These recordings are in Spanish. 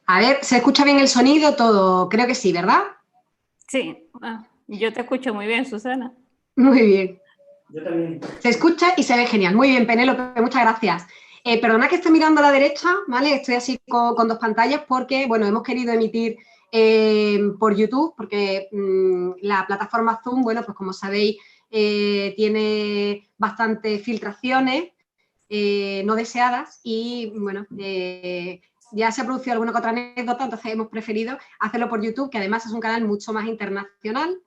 A ver, ¿se escucha bien el sonido todo? Creo que sí, ¿verdad? Sí, yo te escucho muy bien, Susana. Muy bien. Yo también. Se escucha y se ve genial. Muy bien, Penélope, muchas gracias. Perdona que esté mirando a la derecha, ¿vale? Estoy así con dos pantallas porque, bueno, hemos querido emitir por YouTube porque la plataforma Zoom, bueno, pues como sabéis, tiene bastantes filtraciones no deseadas y, bueno, ya se ha producido alguna que otra anécdota, entonces hemos preferido hacerlo por YouTube, que además es un canal mucho más internacional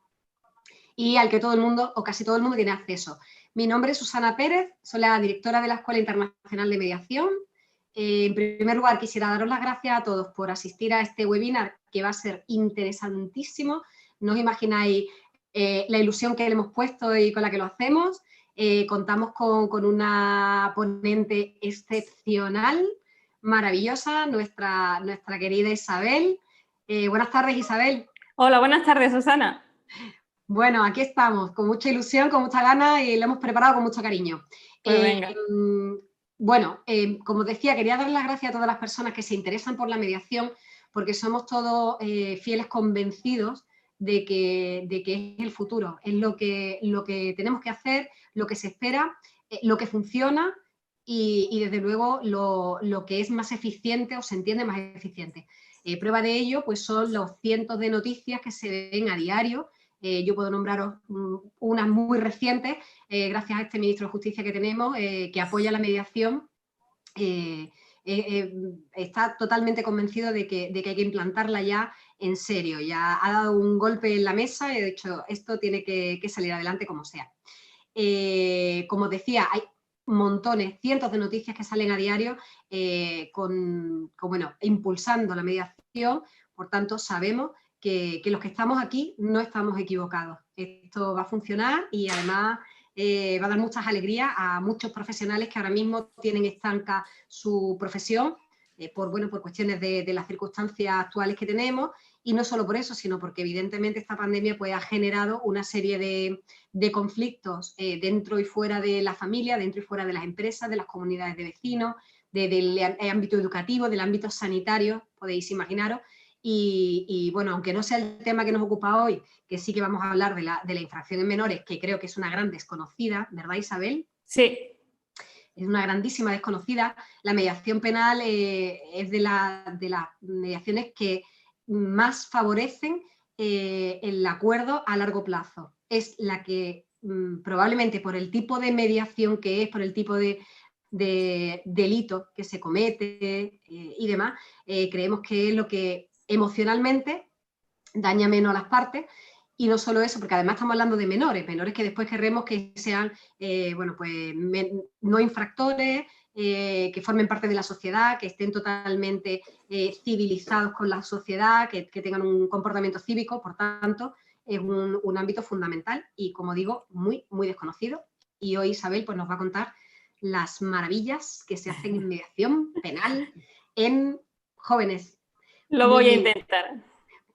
y al que todo el mundo, o casi todo el mundo, tiene acceso. Mi nombre es Susana Pérez, soy la directora de la Escuela Internacional de Mediación. En primer lugar, quisiera daros las gracias a todos por asistir a este webinar, que va a ser interesantísimo. No os imagináis la ilusión que le hemos puesto y con la que lo hacemos. Contamos con una ponente excepcional, maravillosa, nuestra querida Isabel. Buenas tardes, Isabel. Hola, buenas tardes, Susana. Bueno, aquí estamos, con mucha ilusión, con mucha ganas y lo hemos preparado con mucho cariño. Pues venga. Bueno, como decía, quería dar las gracias a todas las personas que se interesan por la mediación, porque somos todos fieles convencidos de que es el futuro, es lo que tenemos que hacer, lo que se espera, lo que funciona y desde luego lo que es más eficiente o se entiende más eficiente. Prueba de ello pues son los cientos de noticias que se ven a diario. Yo puedo nombraros unas muy recientes, gracias a este ministro de Justicia que tenemos, que apoya la mediación. Está totalmente convencido de que hay que implantarla ya en serio. Ya ha dado un golpe en la mesa y ha dicho, esto tiene que salir adelante como sea. Como decía, hay montones, cientos de noticias que salen a diario bueno, impulsando la mediación. Por tanto, sabemos que los que estamos aquí no estamos equivocados. Esto va a funcionar y además va a dar muchas alegrías a muchos profesionales que ahora mismo tienen estanca su profesión por cuestiones de las circunstancias actuales que tenemos, y no solo por eso, sino porque evidentemente esta pandemia pues, ha generado una serie de conflictos dentro y fuera de la familia, dentro y fuera de las empresas, de las comunidades de vecinos, del ámbito educativo, del ámbito sanitario, podéis imaginaros. Y bueno, aunque no sea el tema que nos ocupa hoy, que sí que vamos a hablar de la infracción en menores, que creo que es una gran desconocida, ¿verdad, Isabel? Sí. Es una grandísima desconocida. La mediación penal es de las mediaciones que más favorecen el acuerdo a largo plazo. Es la que probablemente por el tipo de mediación que es, por el tipo de delito que se comete y demás, creemos que es lo que emocionalmente daña menos a las partes. Y no solo eso, porque además estamos hablando de menores que después querremos que sean, bueno, pues no infractores, que formen parte de la sociedad, que estén totalmente civilizados con la sociedad, que tengan un comportamiento cívico. Por tanto, es un ámbito fundamental y, como digo, muy, muy desconocido. Y hoy Isabel pues, nos va a contar las maravillas que se hacen en mediación penal en jóvenes. Lo voy a intentar.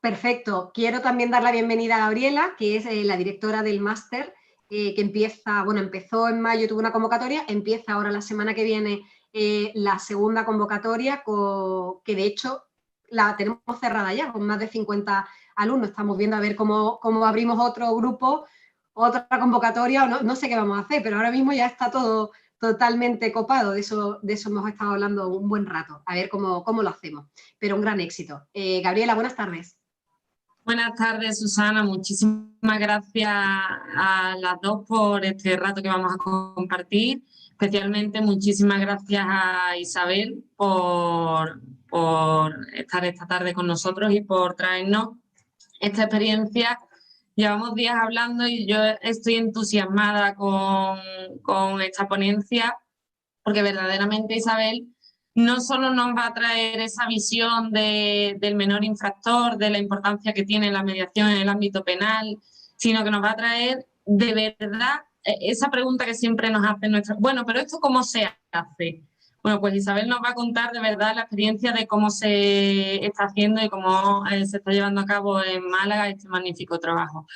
Perfecto. Quiero también dar la bienvenida a Gabriela, que es la directora del máster, que empezó en mayo, tuvo una convocatoria, empieza ahora la semana que viene la segunda convocatoria, que de hecho la tenemos cerrada ya, con más de 50 alumnos. Estamos viendo a ver cómo abrimos otro grupo, otra convocatoria, no sé qué vamos a hacer, pero ahora mismo ya está todo totalmente copado. De eso hemos estado hablando un buen rato, a ver cómo lo hacemos. Pero un gran éxito. Gabriela, buenas tardes. Buenas tardes, Susana. Muchísimas gracias a las dos por este rato que vamos a compartir. Especialmente muchísimas gracias a Isabel por estar esta tarde con nosotros y por traernos esta experiencia. Llevamos días hablando y yo estoy entusiasmada con esta ponencia porque verdaderamente Isabel no solo nos va a traer esa visión del menor infractor, de la importancia que tiene la mediación en el ámbito penal, sino que nos va a traer de verdad esa pregunta que siempre nos hacen bueno, pero ¿esto cómo se hace? Bueno, pues Isabel nos va a contar de verdad la experiencia de cómo se está haciendo y cómo se está llevando a cabo en Málaga este magnífico trabajo.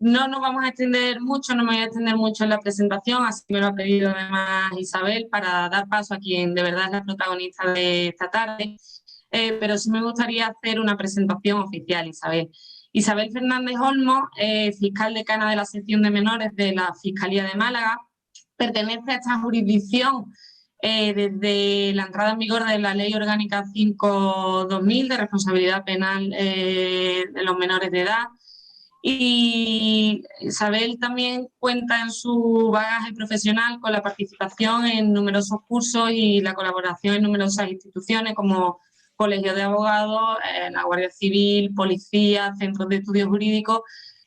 No nos vamos a extender mucho, no me voy a extender mucho en la presentación, así me lo ha pedido además Isabel, para dar paso a quien de verdad es la protagonista de esta tarde, pero sí me gustaría hacer una presentación oficial, Isabel. Isabel Fernández Olmo, fiscal decana de la sección de menores de la Fiscalía de Málaga, pertenece a esta jurisdicción desde la entrada en vigor de la Ley Orgánica 5/2000 de responsabilidad penal de los menores de edad. Y Isabel también cuenta en su bagaje profesional con la participación en numerosos cursos y la colaboración en numerosas instituciones como Colegio de Abogados, la Guardia Civil, Policía, Centros de Estudios Jurídicos,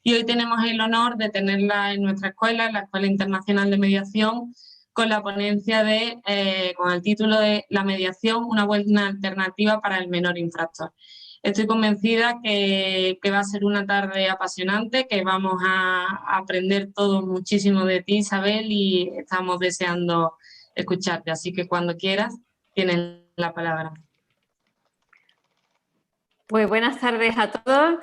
y hoy tenemos el honor de tenerla en nuestra escuela, en la Escuela Internacional de Mediación, con la ponencia con el título de La mediación, una buena alternativa para el menor infractor. Estoy convencida que va a ser una tarde apasionante, que vamos a aprender todos muchísimo de ti, Isabel, y estamos deseando escucharte. Así que cuando quieras, tienes la palabra. Pues buenas tardes a todos.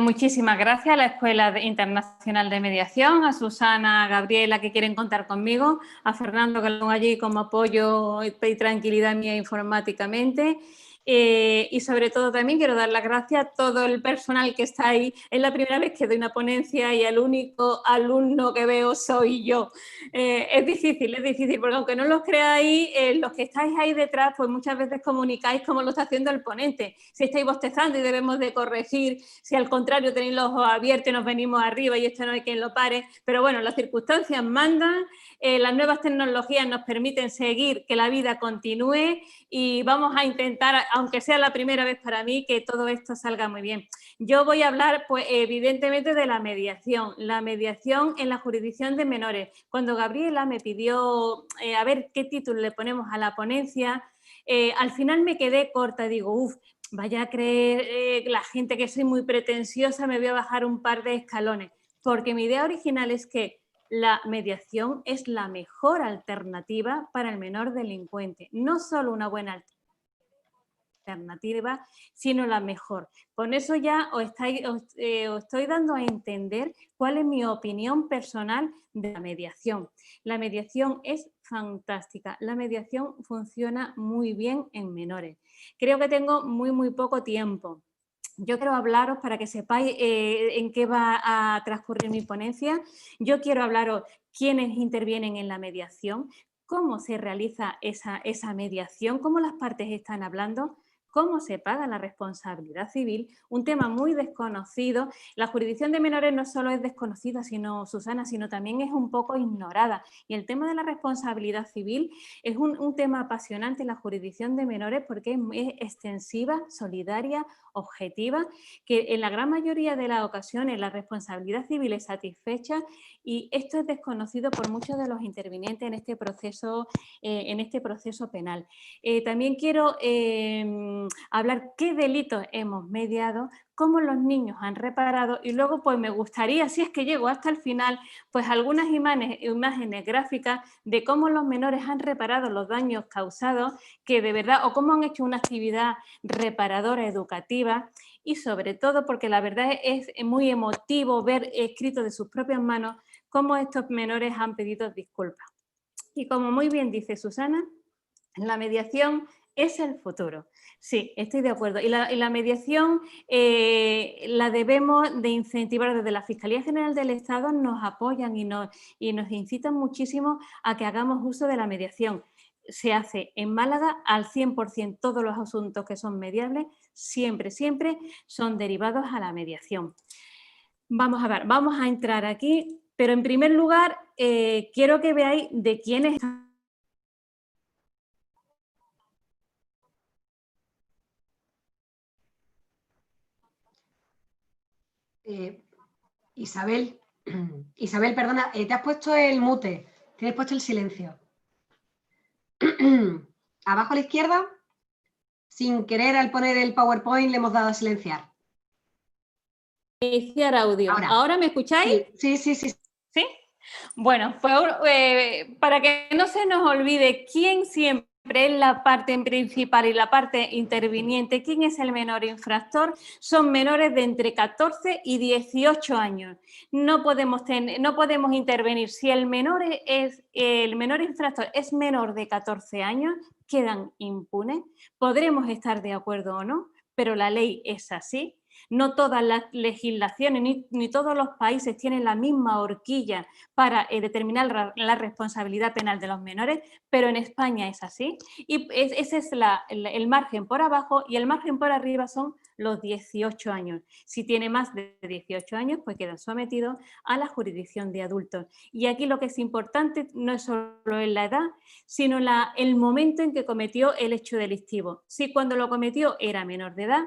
Muchísimas gracias a la Escuela Internacional de Mediación, a Susana, a Gabriela, que quieren contar conmigo, a Fernando, que lo tengo allí como apoyo y tranquilidad mía informáticamente. Y sobre todo también quiero dar las gracias a todo el personal que está ahí. Es la primera vez que doy una ponencia y el único alumno que veo soy yo. Es difícil, porque aunque no los creáis, los que estáis ahí detrás, pues muchas veces comunicáis cómo lo está haciendo el ponente. Si estáis bostezando y debemos de corregir, si al contrario tenéis los ojos abiertos y nos venimos arriba y esto no hay quien lo pare. Pero bueno, las circunstancias mandan, las nuevas tecnologías nos permiten seguir, que la vida continúe y vamos a intentar, aunque sea la primera vez para mí, que todo esto salga muy bien. Yo voy a hablar, pues, evidentemente de la mediación en la jurisdicción de menores. Cuando Gabriela me pidió a ver qué título le ponemos a la ponencia, al final me quedé corta, digo, vaya a creer la gente que soy muy pretenciosa, me voy a bajar un par de escalones, porque mi idea original es que la mediación es la mejor alternativa para el menor delincuente, no solo una buena alternativa, sino la mejor. Con eso ya os estoy dando a entender cuál es mi opinión personal de la mediación. La mediación es fantástica, la mediación funciona muy bien en menores. Creo que tengo muy poco tiempo. Yo quiero hablaros, para que sepáis en qué va a transcurrir mi ponencia, yo quiero hablaros quiénes intervienen en la mediación, cómo se realiza esa mediación, cómo las partes están hablando, cómo se paga la responsabilidad civil, un tema muy desconocido. La jurisdicción de menores no solo es desconocida, Susana, sino también es un poco ignorada. Y el tema de la responsabilidad civil es un tema apasionante en la jurisdicción de menores porque es extensiva, solidaria, objetiva, que en la gran mayoría de las ocasiones la responsabilidad civil es satisfecha, y esto es desconocido por muchos de los intervinientes en este proceso penal. También quiero hablar qué delitos hemos mediado, cómo los niños han reparado, y luego pues me gustaría, si es que llego hasta el final, pues algunas imágenes gráficas de cómo los menores han reparado los daños causados, que de verdad, o cómo han hecho una actividad reparadora educativa, y sobre todo porque la verdad es muy emotivo ver escrito de sus propias manos cómo estos menores han pedido disculpas. Y como muy bien dice Susana, la mediación es el futuro. Sí, estoy de acuerdo. Y la mediación la debemos de incentivar. Desde la Fiscalía General del Estado nos apoyan y nos incitan muchísimo a que hagamos uso de la mediación. Se hace en Málaga al 100%, todos los asuntos que son mediables siempre son derivados a la mediación. Vamos a ver, vamos a entrar aquí, pero en primer lugar quiero que veáis de quiénes están. Isabel, perdona, te has puesto el mute, tienes puesto el silencio. Abajo a la izquierda, sin querer, al poner el PowerPoint le hemos dado a silenciar. Iniciar audio. ¿Ahora me escucháis? Sí. ¿Sí? Bueno, pues para que no se nos olvide quién siempre siempre es la parte principal y la parte interviniente. ¿Quién es el menor infractor? Son menores de entre 14 y 18 años. No podemos intervenir. Si el menor infractor es menor de 14 años, quedan impunes. Podremos estar de acuerdo o no, pero la ley es así. No todas las legislaciones ni todos los países tienen la misma horquilla para determinar la responsabilidad penal de los menores, pero en España es así. Y ese es el margen por abajo, y el margen por arriba son los 18 años. Si tiene más de 18 años, pues quedan sometidos a la jurisdicción de adultos. Y aquí lo que es importante no es solo en la edad, sino el momento en que cometió el hecho delictivo. Si cuando lo cometió era menor de edad,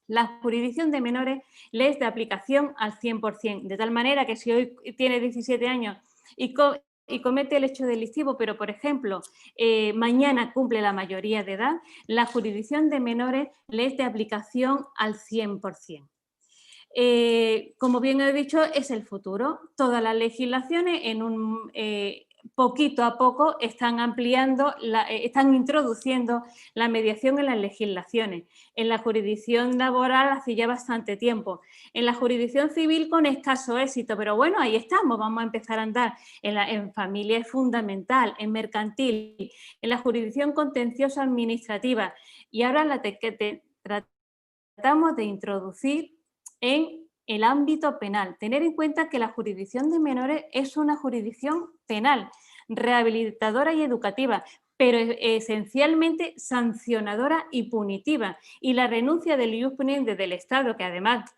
la jurisdicción de menores le es de aplicación al 100%, de tal manera que si hoy tiene 17 años y comete el hecho delictivo, pero por ejemplo mañana cumple la mayoría de edad, la jurisdicción de menores le es de aplicación al 100%. Como bien he dicho, es el futuro. Todas las legislaciones poquito a poco están están introduciendo la mediación en las legislaciones. En la jurisdicción laboral hace ya bastante tiempo. En la jurisdicción civil con escaso éxito, pero bueno, ahí estamos, vamos a empezar a andar. En familia es fundamental, en mercantil, en la jurisdicción contenciosa administrativa. Y ahora tratamos de introducir en el ámbito penal. Tener en cuenta que la jurisdicción de menores es una jurisdicción penal, rehabilitadora y educativa, pero esencialmente sancionadora y punitiva. Y la renuncia del ius puniendi del Estado, que además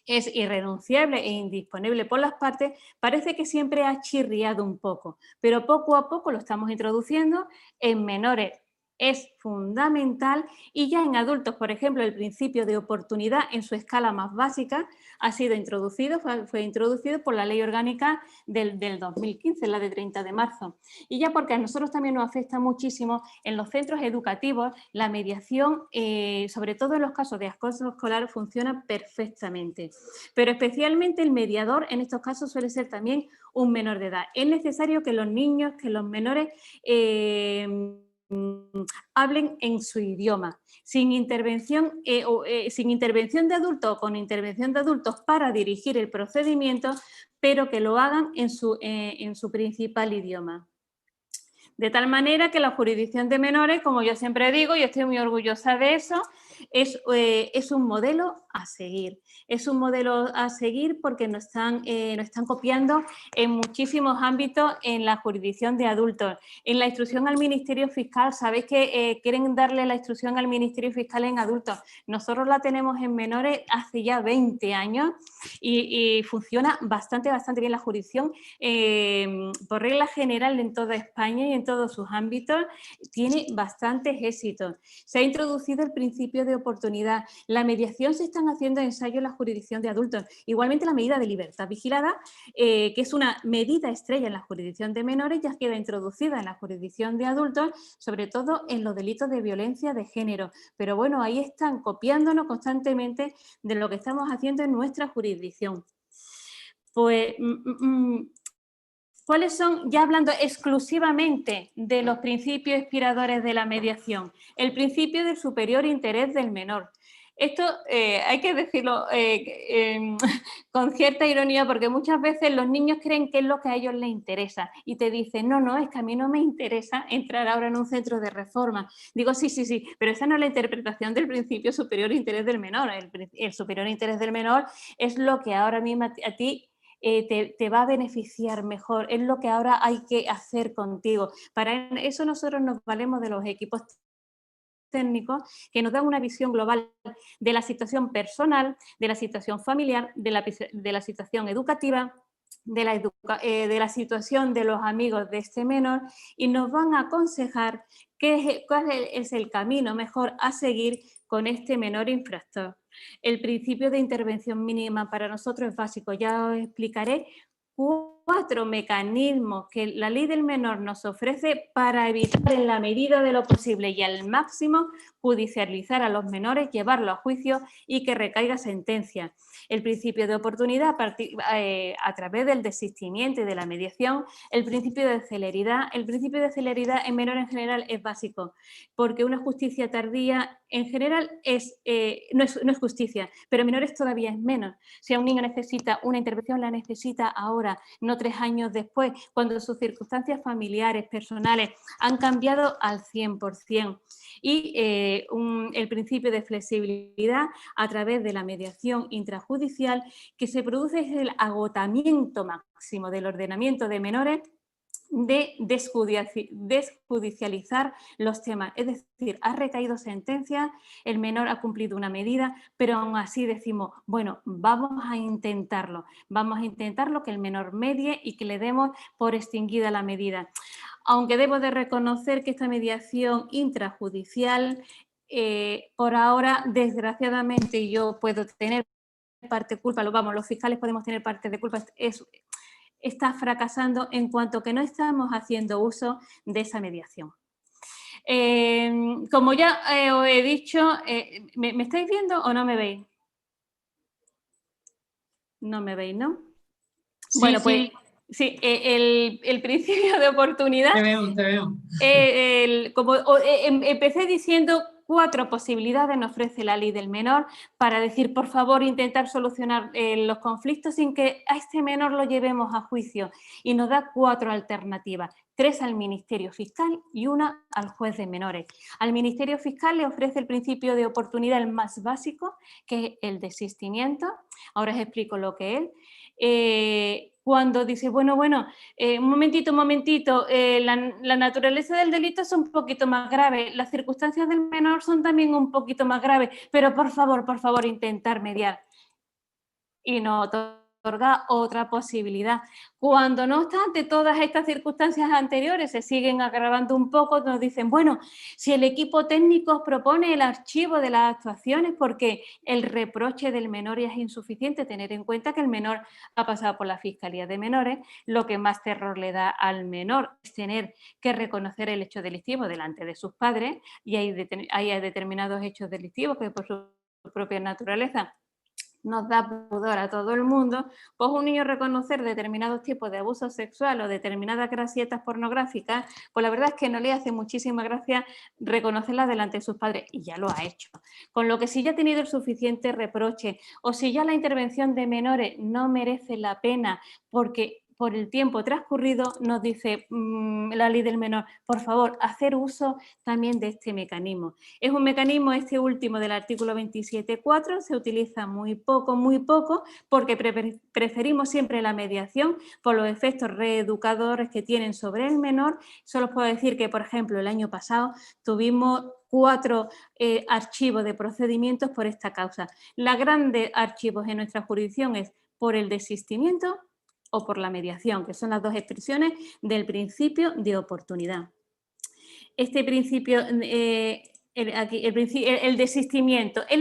es irrenunciable e indisponible por las partes, parece que siempre ha chirriado un poco, pero poco a poco lo estamos introduciendo. En menores es fundamental, y ya en adultos, por ejemplo, el principio de oportunidad en su escala más básica ha sido introducido, fue introducido por la Ley Orgánica del 2015, la de 30 de marzo. Y ya porque a nosotros también nos afecta muchísimo, en los centros educativos la mediación, sobre todo en los casos de acoso escolar, funciona perfectamente. Pero especialmente el mediador en estos casos suele ser también un menor de edad. Es necesario que los niños, que los menores hablen en su idioma, sin intervención de adultos o con intervención de adultos para dirigir el procedimiento, pero que lo hagan en su principal idioma. De tal manera que la jurisdicción de menores, como yo siempre digo, y estoy muy orgullosa de eso, es un modelo a seguir. Es un modelo a seguir porque nos están copiando en muchísimos ámbitos en la jurisdicción de adultos. En la instrucción al Ministerio Fiscal, sabéis que quieren darle la instrucción al Ministerio Fiscal en adultos. Nosotros la tenemos en menores hace ya 20 años y funciona bastante bien la jurisdicción. Por regla general en toda España y en todos sus ámbitos tiene bastantes éxitos. Se ha introducido el principio de oportunidad. La mediación se están haciendo ensayos en la jurisdicción de adultos. Igualmente la medida de libertad vigilada, que es una medida estrella en la jurisdicción de menores, ya queda introducida en la jurisdicción de adultos, sobre todo en los delitos de violencia de género. Pero bueno, ahí están copiándonos constantemente de lo que estamos haciendo en nuestra jurisdicción. Pues ¿cuáles son, ya hablando exclusivamente de los principios inspiradores de la mediación? El principio del superior interés del menor. Esto hay que decirlo con cierta ironía, porque muchas veces los niños creen que es lo que a ellos les interesa y te dicen, no, es que a mí no me interesa entrar ahora en un centro de reforma. Digo, sí, pero esa no es la interpretación del principio superior interés del menor. El superior interés del menor es lo que ahora mismo a ti te va a beneficiar mejor, es lo que ahora hay que hacer contigo. Para eso nosotros nos valemos de los equipos técnicos que nos dan una visión global de la situación personal, de la situación familiar, de la situación educativa, de la situación de los amigos de este menor, y nos van a aconsejar cuál es el camino mejor a seguir con este menor infractor. El principio de intervención mínima para nosotros es básico. Ya os explicaré 4 mecanismos que la ley del menor nos ofrece para evitar en la medida de lo posible y al máximo judicializar a los menores, llevarlos a juicio y que recaiga sentencia. El principio de oportunidad a través del desistimiento y de la mediación, el principio de celeridad. El principio de celeridad en menor en general es básico, porque una justicia tardía en general no es justicia, pero en menores todavía es menos. Si a un niño necesita una intervención, la necesita ahora, no 3 años después, cuando sus circunstancias familiares, personales, han cambiado al 100%. Y el principio de flexibilidad a través de la mediación intrajudicial, que se produce es el agotamiento máximo del ordenamiento de menores de desjudicializar los temas. Es decir, ha recaído sentencia, el menor ha cumplido una medida, pero aún así decimos, bueno, vamos a intentarlo que el menor medie y que le demos por extinguida la medida. Aunque debo de reconocer que esta mediación intrajudicial, por ahora, desgraciadamente, yo puedo tener parte de culpa, los fiscales podemos tener parte de culpa, está fracasando en cuanto que no estamos haciendo uso de esa mediación. Como ya os he dicho, ¿me estáis viendo o no me veis? No me veis, ¿no? Sí, bueno, pues sí. Sí, el principio de oportunidad. Te veo. Empecé diciendo 4 posibilidades nos ofrece la ley del menor para decir, por favor, intentar solucionar los conflictos sin que a este menor lo llevemos a juicio. Y nos da 4 alternativas, 3 al Ministerio Fiscal y 1 al juez de menores. Al Ministerio Fiscal le ofrece el principio de oportunidad, el más básico, que es el desistimiento. Ahora os explico lo que es. Cuando dice, bueno, un momentito, la naturaleza del delito es un poquito más grave, las circunstancias del menor son también un poquito más graves, pero por favor, intentar mediar. Y nos otorga otra posibilidad. Cuando no obstante todas estas circunstancias anteriores se siguen agravando un poco, nos dicen, bueno, si el equipo técnico propone el archivo de las actuaciones porque el reproche del menor ya es insuficiente, tener en cuenta que el menor ha pasado por la Fiscalía de Menores, lo que más terror le da al menor es tener que reconocer el hecho delictivo delante de sus padres y hay determinados hechos delictivos que por su propia naturaleza nos da pudor a todo el mundo, pues un niño reconocer determinados tipos de abuso sexual o determinadas gracietas pornográficas, pues la verdad es que no le hace muchísima gracia reconocerlas delante de sus padres, y ya lo ha hecho. Con lo que si ya ha tenido el suficiente reproche o si ya la intervención de menores no merece la pena porque por el tiempo transcurrido, nos dice la ley del menor, por favor, hacer uso también de este mecanismo. Es un mecanismo, este último del artículo 27.4, se utiliza muy poco, porque preferimos siempre la mediación por los efectos reeducadores que tienen sobre el menor. Solo os puedo decir que, por ejemplo, el año pasado tuvimos 4 archivos de procedimientos por esta causa. Los grandes archivos en nuestra jurisdicción es por el desistimiento o por la mediación, que son las 2 expresiones del principio de oportunidad. Este principio, el desistimiento es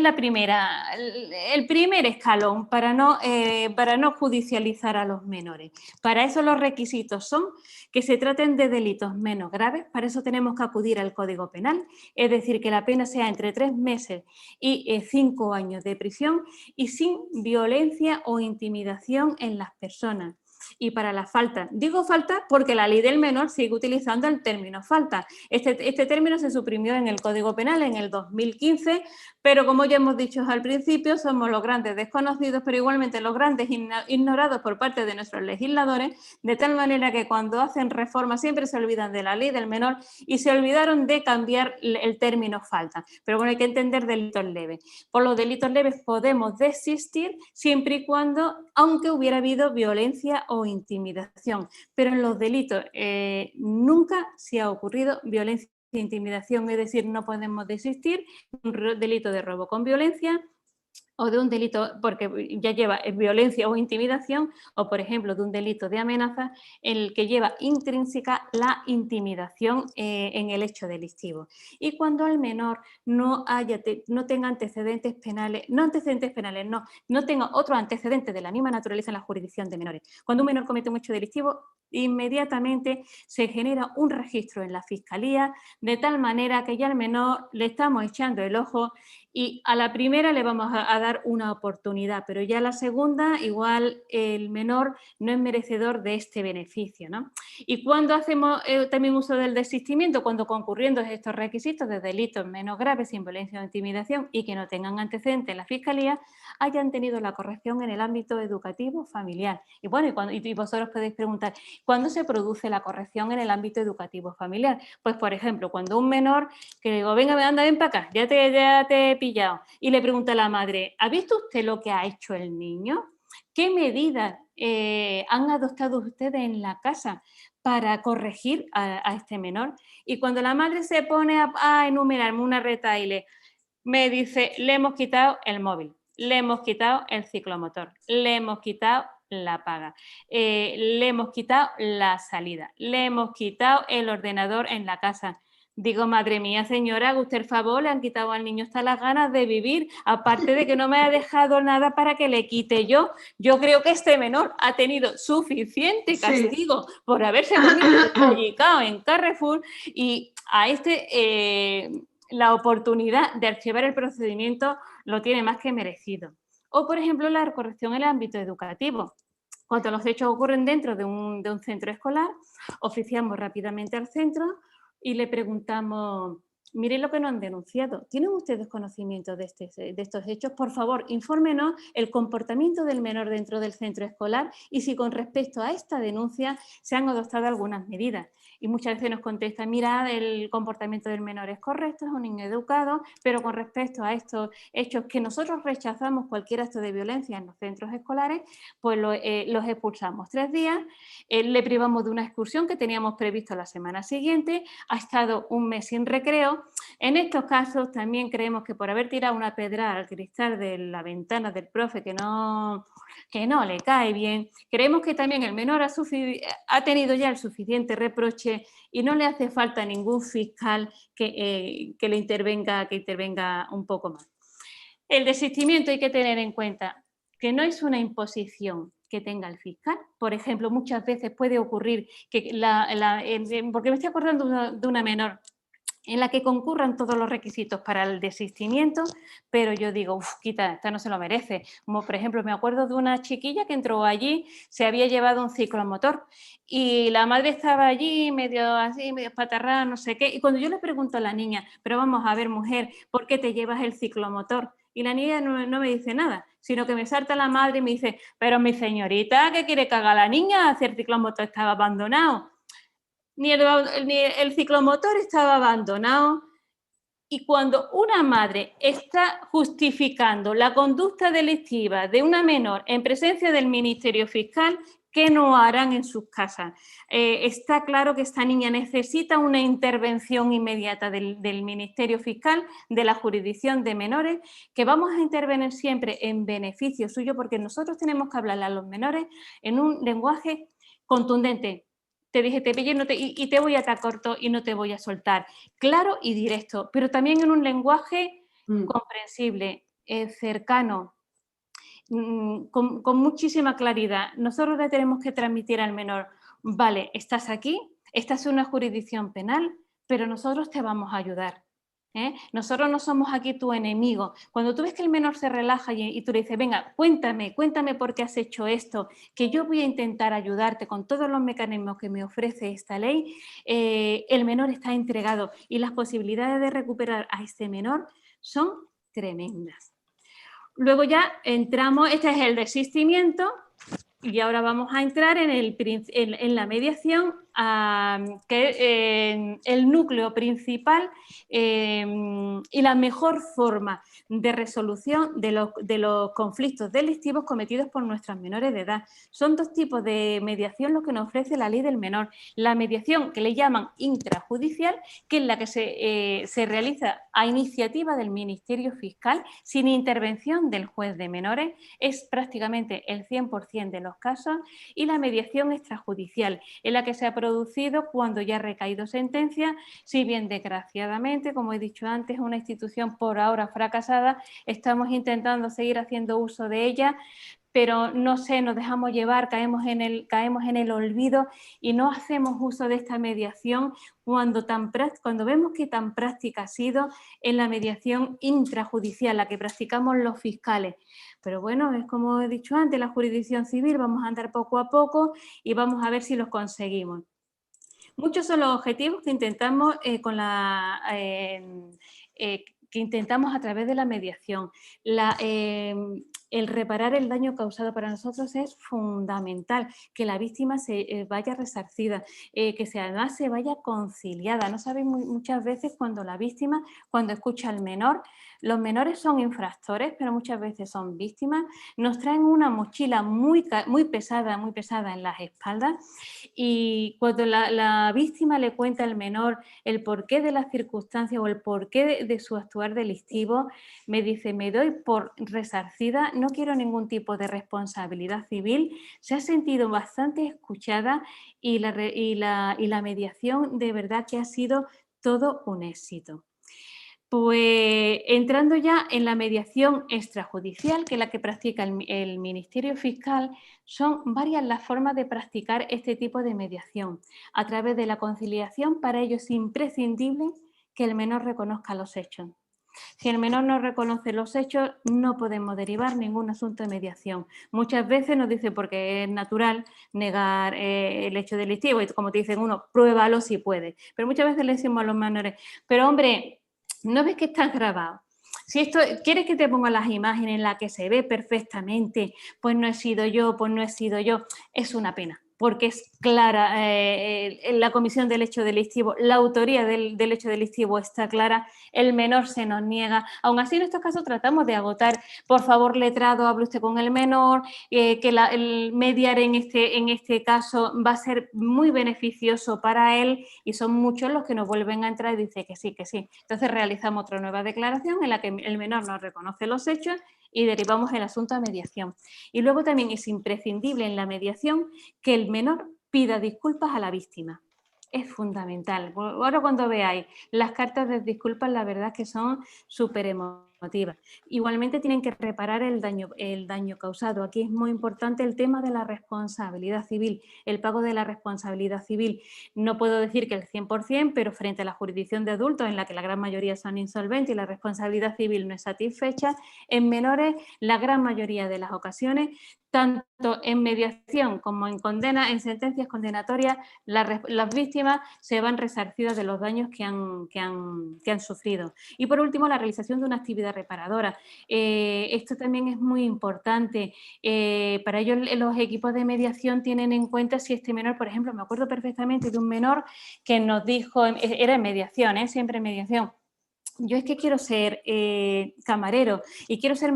el primer escalón para no judicializar a los menores. Para eso los requisitos son que se traten de delitos menos graves, para eso tenemos que acudir al Código Penal, es decir, que la pena sea entre 3 meses y 5 años de prisión y sin violencia o intimidación en las personas. Y para la falta, digo falta porque la ley del menor sigue utilizando el término falta. Este término se suprimió en el Código Penal en el 2015, pero como ya hemos dicho al principio, somos los grandes desconocidos, pero igualmente los grandes ignorados por parte de nuestros legisladores, de tal manera que cuando hacen reformas siempre se olvidan de la ley del menor y se olvidaron de cambiar el término falta. Pero bueno, hay que entender delitos leves. Por los delitos leves podemos desistir siempre y cuando, aunque hubiera habido violencia o intimidación, pero en los delitos nunca se ha ocurrido violencia e intimidación, es decir, no podemos desistir. Un delito de robo con violencia o de un delito, porque ya lleva violencia o intimidación, o por ejemplo de un delito de amenaza en el que lleva intrínseca la intimidación en el hecho delictivo. Y cuando el menor no tenga antecedentes penales, no tenga otro antecedente de la misma naturaleza en la jurisdicción de menores. Cuando un menor comete un hecho delictivo, inmediatamente se genera un registro en la Fiscalía, de tal manera que ya al menor le estamos echando el ojo y a la primera le vamos a dar una oportunidad, pero ya a la segunda igual el menor no es merecedor de este beneficio, ¿no? Y cuando hacemos también uso del desistimiento, cuando concurriendo estos requisitos de delitos menos graves, sin violencia o intimidación y que no tengan antecedentes en la Fiscalía, hayan tenido la corrección en el ámbito educativo familiar. Y bueno, y vosotros podéis preguntar, ¿cuándo se produce la corrección en el ámbito educativo familiar? Pues por ejemplo, cuando un menor que le digo, venga, anda, ven para acá, ya te he pillado. Y le pregunta a la madre, ¿ha visto usted lo que ha hecho el niño? ¿Qué medidas han adoptado ustedes en la casa para corregir a este menor? Y cuando la madre se pone a enumerarme una retaile, me dice, le hemos quitado el móvil, le hemos quitado el ciclomotor, le hemos quitado la paga, le hemos quitado la salida, le hemos quitado el ordenador en la casa. Digo, madre mía, señora, haga usted el favor, le han quitado al niño hasta las ganas de vivir, aparte de que no me ha dejado nada para que le quite yo. Yo creo que este menor ha tenido suficiente castigo por haberse comido el pollicao en Carrefour y a la oportunidad de archivar el procedimiento lo tiene más que merecido. O, por ejemplo, la corrección en el ámbito educativo. Cuando los hechos ocurren dentro de un centro escolar, oficiamos rápidamente al centro y le preguntamos, miren lo que nos han denunciado. ¿Tienen ustedes conocimiento de estos hechos? Por favor, infórmenos el comportamiento del menor dentro del centro escolar y si con respecto a esta denuncia se han adoptado algunas medidas. Y muchas veces nos contestan, mira, el comportamiento del menor es correcto, es un niño educado, pero con respecto a estos hechos que nosotros rechazamos cualquier acto de violencia en los centros escolares, pues los expulsamos 3 días, le privamos de una excursión que teníamos previsto la semana siguiente, ha estado un mes sin recreo. En estos casos también creemos que por haber tirado una pedrada al cristal de la ventana del profe que no le cae bien, creemos que también el menor ha tenido ya el suficiente reproche y no le hace falta ningún fiscal que le intervenga un poco más. El desistimiento hay que tener en cuenta que no es una imposición que tenga el fiscal. Por ejemplo, muchas veces puede ocurrir que, porque me estoy acordando de una menor en la que concurran todos los requisitos para el desistimiento, pero yo digo, quita, esta no se lo merece. Como por ejemplo, me acuerdo de una chiquilla que entró allí, se había llevado un ciclomotor y la madre estaba allí medio así, medio espatarrada, no sé qué, y cuando yo le pregunto a la niña, pero vamos a ver, mujer, ¿por qué te llevas el ciclomotor? Y la niña no me dice nada, sino que me salta la madre y me dice, pero mi señorita, ¿qué quiere que haga la niña? Si el ciclomotor estaba abandonado. Ni el ciclomotor estaba abandonado y cuando una madre está justificando la conducta delictiva de una menor en presencia del Ministerio Fiscal, ¿qué no harán en sus casas? Está claro que esta niña necesita una intervención inmediata del Ministerio Fiscal, de la jurisdicción de menores, que vamos a intervenir siempre en beneficio suyo porque nosotros tenemos que hablarle a los menores en un lenguaje contundente. Te dije, te pillé y te voy a atar corto y no te voy a soltar. Claro y directo, pero también en un lenguaje comprensible, cercano, con muchísima claridad. Nosotros le tenemos que transmitir al menor, vale, estás aquí, estás en una jurisdicción penal, pero nosotros te vamos a ayudar. Nosotros no somos aquí tu enemigo. Cuando tú ves que el menor se relaja y tú le dices, venga, cuéntame por qué has hecho esto, que yo voy a intentar ayudarte con todos los mecanismos que me ofrece esta ley, el menor está entregado y las posibilidades de recuperar a este menor son tremendas. Luego ya entramos, este es el desistimiento y ahora vamos a entrar en la mediación el núcleo principal y la mejor forma de resolución de los conflictos delictivos cometidos por nuestros menores de edad. Son dos tipos de mediación los que nos ofrece la ley del menor. La mediación que le llaman intrajudicial, que es la que se realiza a iniciativa del Ministerio Fiscal sin intervención del juez de menores, es prácticamente el 100% de los casos, y la mediación extrajudicial, en la que se ha producido cuando ya ha recaído sentencia, si bien desgraciadamente, como he dicho antes, es una institución por ahora fracasada, estamos intentando seguir haciendo uso de ella, pero no sé, nos dejamos llevar, caemos en el olvido y no hacemos uso de esta mediación cuando vemos que tan práctica ha sido en la mediación intrajudicial, la que practicamos los fiscales. Pero bueno, es como he dicho antes, la jurisdicción civil, vamos a andar poco a poco y vamos a ver si los conseguimos. Muchos son los objetivos que intentamos que intentamos a través de la mediación. El reparar el daño causado para nosotros es fundamental, que la víctima se vaya resarcida, que además se vaya conciliada. No sabéis muchas veces cuando la víctima, cuando escucha al menor, los menores son infractores, pero muchas veces son víctimas, nos traen una mochila muy pesada en las espaldas, y cuando la víctima le cuenta al menor el porqué de las circunstancias o el porqué de su actuar delictivo, me dice: me doy por resarcida, no quiero ningún tipo de responsabilidad civil. Se ha sentido bastante escuchada y la mediación de verdad que ha sido todo un éxito. Pues entrando ya en la mediación extrajudicial, que es la que practica el Ministerio Fiscal, son varias las formas de practicar este tipo de mediación. A través de la conciliación, para ello es imprescindible que el menor reconozca los hechos. Si el menor no reconoce los hechos, no podemos derivar ningún asunto de mediación. Muchas veces nos dicen, porque es natural negar el hecho delictivo, y como te dicen uno, pruébalo si puedes. Pero muchas veces le decimos a los menores: pero hombre, ¿no ves que estás grabado? Si esto, ¿quieres que te ponga las imágenes en las que se ve perfectamente? Pues no he sido yo, pues no he sido yo. Es una pena, porque es clara la comisión del hecho delictivo, la autoría del hecho delictivo está clara, el menor se nos niega. Aún así, en estos casos tratamos de agotar: por favor, letrado, hable usted con el menor, que el mediar en este caso va a ser muy beneficioso para él, y son muchos los que nos vuelven a entrar y dicen que sí, que sí. Entonces realizamos otra nueva declaración en la que el menor nos reconoce los hechos y derivamos el asunto a mediación. Y luego también es imprescindible en la mediación que el menor pida disculpas a la víctima. Es fundamental. Ahora, cuando veáis las cartas de disculpas, la verdad es que son súper emotivas. Igualmente tienen que reparar el daño causado. Aquí es muy importante el tema de la responsabilidad civil, el pago de la responsabilidad civil. No puedo decir que el 100%, pero frente a la jurisdicción de adultos, en la que la gran mayoría son insolventes y la responsabilidad civil no es satisfecha, en menores, la gran mayoría de las ocasiones, tanto en mediación como en condena, en sentencias condenatorias, las víctimas se van resarcidas de los daños que han sufrido. Y por último, la realización de una actividad reparadora. Esto también es muy importante. Para ello, los equipos de mediación tienen en cuenta si este menor, por ejemplo, me acuerdo perfectamente de un menor que nos dijo, era en mediación, siempre en mediación: yo es que quiero ser camarero y quiero ser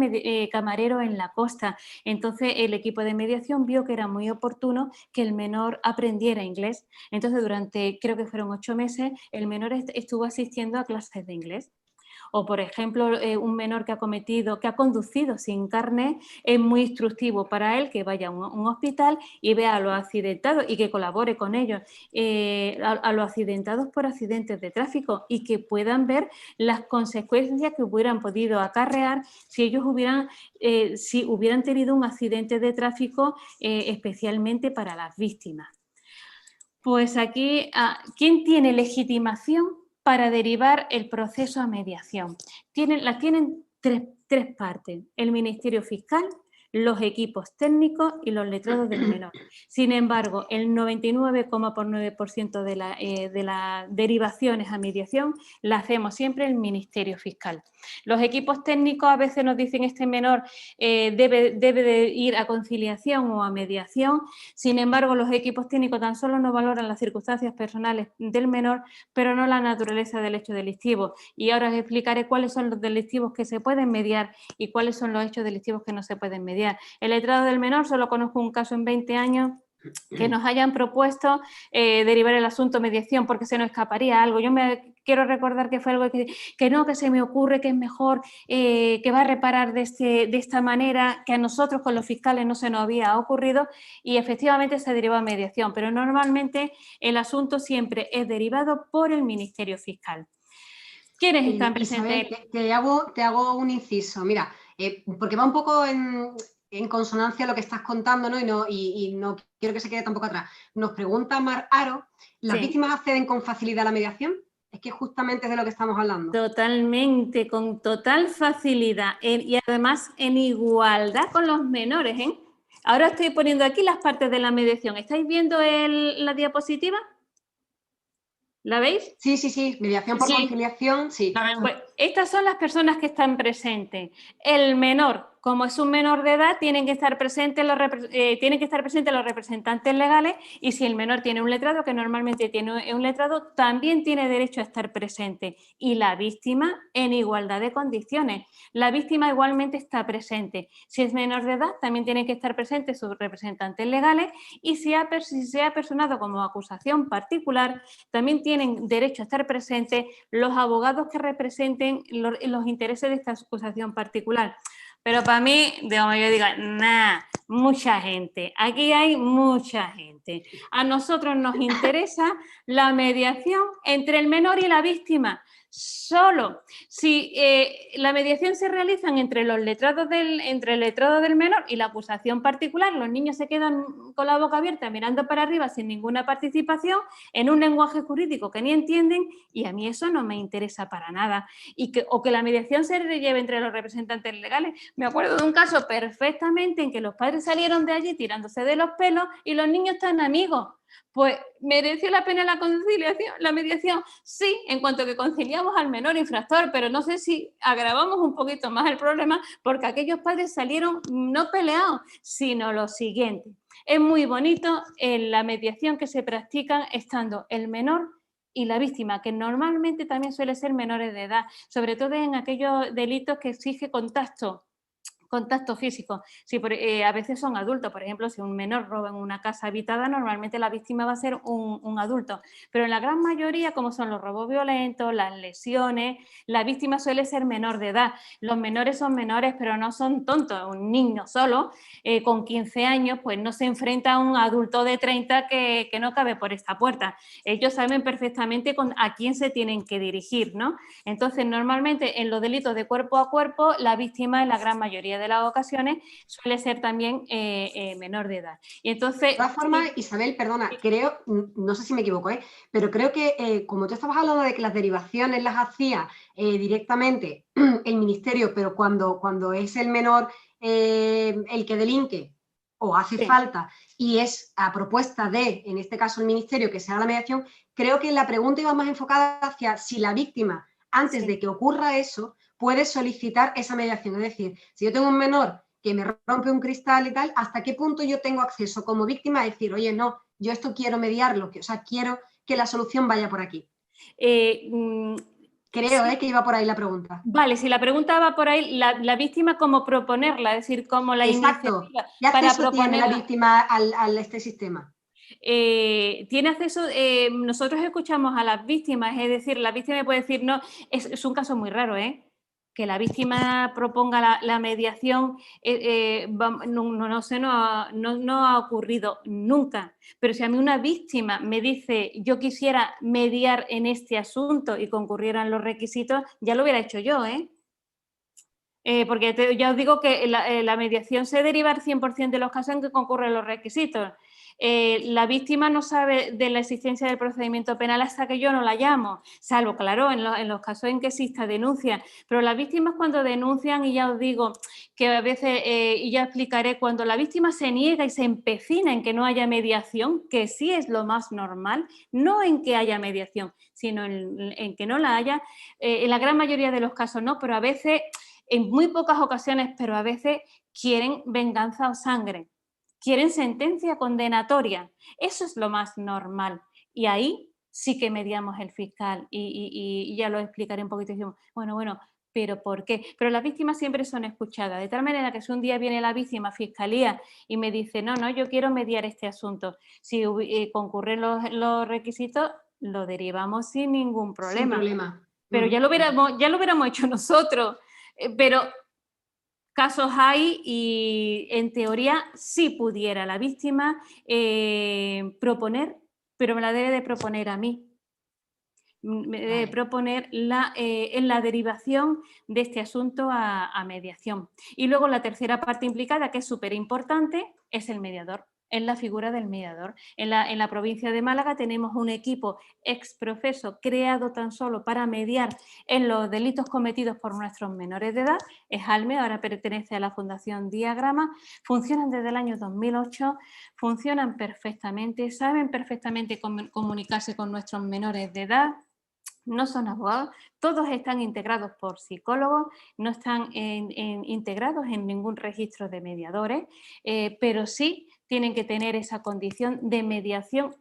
camarero en la costa. Entonces el equipo de mediación vio que era muy oportuno que el menor aprendiera inglés. Entonces durante, creo que fueron 8 meses, el menor estuvo asistiendo a clases de inglés. O, por ejemplo, un menor que ha conducido sin carnet, es muy instructivo para él que vaya a un hospital y vea a los accidentados y que colabore con ellos, a los accidentados por accidentes de tráfico, y que puedan ver las consecuencias que hubieran podido acarrear si ellos hubieran tenido un accidente de tráfico, especialmente para las víctimas. Pues aquí, ¿quién tiene legitimación para derivar el proceso a mediación? Las tienen tres partes: el Ministerio Fiscal, los equipos técnicos y los letrados del menor. Sin embargo, el 99,9% de las derivaciones a mediación la hacemos siempre el Ministerio Fiscal. Los equipos técnicos a veces nos dicen este menor debe de ir a conciliación o a mediación. Sin embargo, los equipos técnicos tan solo no valoran las circunstancias personales del menor, pero no la naturaleza del hecho delictivo. Y ahora os explicaré cuáles son los delictivos que se pueden mediar y cuáles son los hechos delictivos que no se pueden mediar. El letrado del menor, solo conozco un caso en 20 años que nos hayan propuesto derivar el asunto a mediación porque se nos escaparía algo. Yo me quiero recordar que fue algo que no, que se me ocurre que es mejor, que va a reparar de esta manera, que a nosotros con los fiscales no se nos había ocurrido y efectivamente se derivó a mediación, pero normalmente el asunto siempre es derivado por el Ministerio Fiscal. ¿Quiénes están presentes? Isabel, te hago un inciso. Mira, porque va un poco en consonancia lo que estás contando, ¿no? Y no quiero que se quede tampoco atrás. Nos pregunta Mar Aro, ¿las víctimas acceden con facilidad a la mediación? Es que justamente es de lo que estamos hablando. Totalmente, con total facilidad y además en igualdad con los menores, ¿eh? Ahora estoy poniendo aquí las partes de la mediación. ¿Estáis viendo la diapositiva? ¿La veis? Sí, sí, sí, mediación por conciliación, sí. Pues estas son las personas que están presentes. El menor, como es un menor de edad, tienen que estar presentes los representantes legales y si el menor tiene un letrado, que normalmente tiene un letrado, también tiene derecho a estar presente. Y la víctima en igualdad de condiciones. La víctima igualmente está presente. Si es menor de edad, también tienen que estar presentes sus representantes legales y si se ha personado como acusación particular, también tienen derecho a estar presentes los abogados que representen los intereses de esta acusación particular. Pero para mí, digamos, yo digo, mucha gente, aquí hay mucha gente. A nosotros nos interesa la mediación entre el menor y la víctima. Solo si la mediación se realiza entre el letrado del menor y la acusación particular, los niños se quedan con la boca abierta mirando para arriba sin ninguna participación en un lenguaje jurídico que ni entienden y a mí eso no me interesa para nada. O que la mediación se lleve entre los representantes legales. Me acuerdo de un caso perfectamente en que los padres salieron de allí tirándose de los pelos y los niños están amigos. Pues, ¿mereció la pena la mediación? Sí, en cuanto que conciliamos al menor infractor, pero no sé si agravamos un poquito más el problema porque aquellos padres salieron no peleados, sino lo siguiente. Es muy bonito la mediación que se practica estando el menor y la víctima, que normalmente también suele ser menores de edad, sobre todo en aquellos delitos que exige contacto físico. Si a veces son adultos, por ejemplo, si un menor roba en una casa habitada, normalmente la víctima va a ser un adulto, pero en la gran mayoría, como son los robos violentos, las lesiones, la víctima suele ser menor de edad. Los menores son menores, pero no son tontos. Un niño solo, con 15 años, pues no se enfrenta a un adulto de 30 que no cabe por esta puerta. Ellos saben perfectamente a quién se tienen que dirigir, ¿no? Entonces, normalmente en los delitos de cuerpo a cuerpo, la víctima en la gran mayoría de las ocasiones suele ser también menor de edad. Y entonces, de todas formas, Isabel, perdona, creo, no sé si me equivoco, pero creo que como tú estabas hablando de que las derivaciones las hacía directamente el ministerio, pero cuando es el menor el que delinque o hace falta y es a propuesta de, en este caso el ministerio, que se haga la mediación, creo que la pregunta iba más enfocada hacia si la víctima, antes de que ocurra eso, puede solicitar esa mediación. Es decir, si yo tengo un menor que me rompe un cristal y tal, ¿hasta qué punto yo tengo acceso como víctima a decir, oye, no, yo esto quiero mediarlo, o sea, quiero que la solución vaya por aquí? Creo que iba por ahí la pregunta. Vale, si la pregunta va por ahí, la víctima, ¿cómo proponerla? Es decir, ¿cómo la iniciativa para proponer la víctima a este sistema? Tiene acceso, nosotros escuchamos a las víctimas, es decir, la víctima puede decir, no, es un caso muy raro, que la víctima proponga la mediación, no ha ocurrido nunca. Pero si a mí una víctima me dice, yo quisiera mediar en este asunto y concurrieran los requisitos, ya lo hubiera hecho yo, porque ya os digo que la mediación se deriva al 100% de los casos en que concurren los requisitos. La víctima no sabe de la existencia del procedimiento penal hasta que yo no la llamo, salvo, claro, en los casos en que exista denuncia. Pero las víctimas cuando denuncian, y ya os digo que a veces, y ya explicaré, cuando la víctima se niega y se empecina en que no haya mediación, que sí es lo más normal, no en que haya mediación, sino en que no la haya, en la gran mayoría de los casos no, pero a veces, en muy pocas ocasiones, pero a veces quieren venganza o sangre. Quieren sentencia condenatoria. Eso es lo más normal. Y ahí sí que mediamos el fiscal y ya lo explicaré un poquito. Bueno, ¿pero por qué? Pero las víctimas siempre son escuchadas. De tal manera que si un día viene la víctima a fiscalía y me dice, no, yo quiero mediar este asunto. Si concurren los requisitos, lo derivamos sin ningún problema. Sin problema. Pero ya lo hubiéramos hecho nosotros. Pero casos hay y en teoría sí pudiera la víctima proponer, pero me la debe de proponer a mí. Me debe de proponer en la derivación de este asunto a mediación. Y luego la tercera parte implicada, que es súper importante, es el mediador. Es la figura del mediador. En la provincia de Málaga tenemos un equipo exprofeso creado tan solo para mediar en los delitos cometidos por nuestros menores de edad. Es ALME, ahora pertenece a la Fundación Diagrama. Funcionan desde el año 2008, funcionan perfectamente, saben perfectamente comunicarse con nuestros menores de edad. No son abogados, todos están integrados por psicólogos, no están integrados en ningún registro de mediadores, pero sí tienen que tener esa condición de mediación.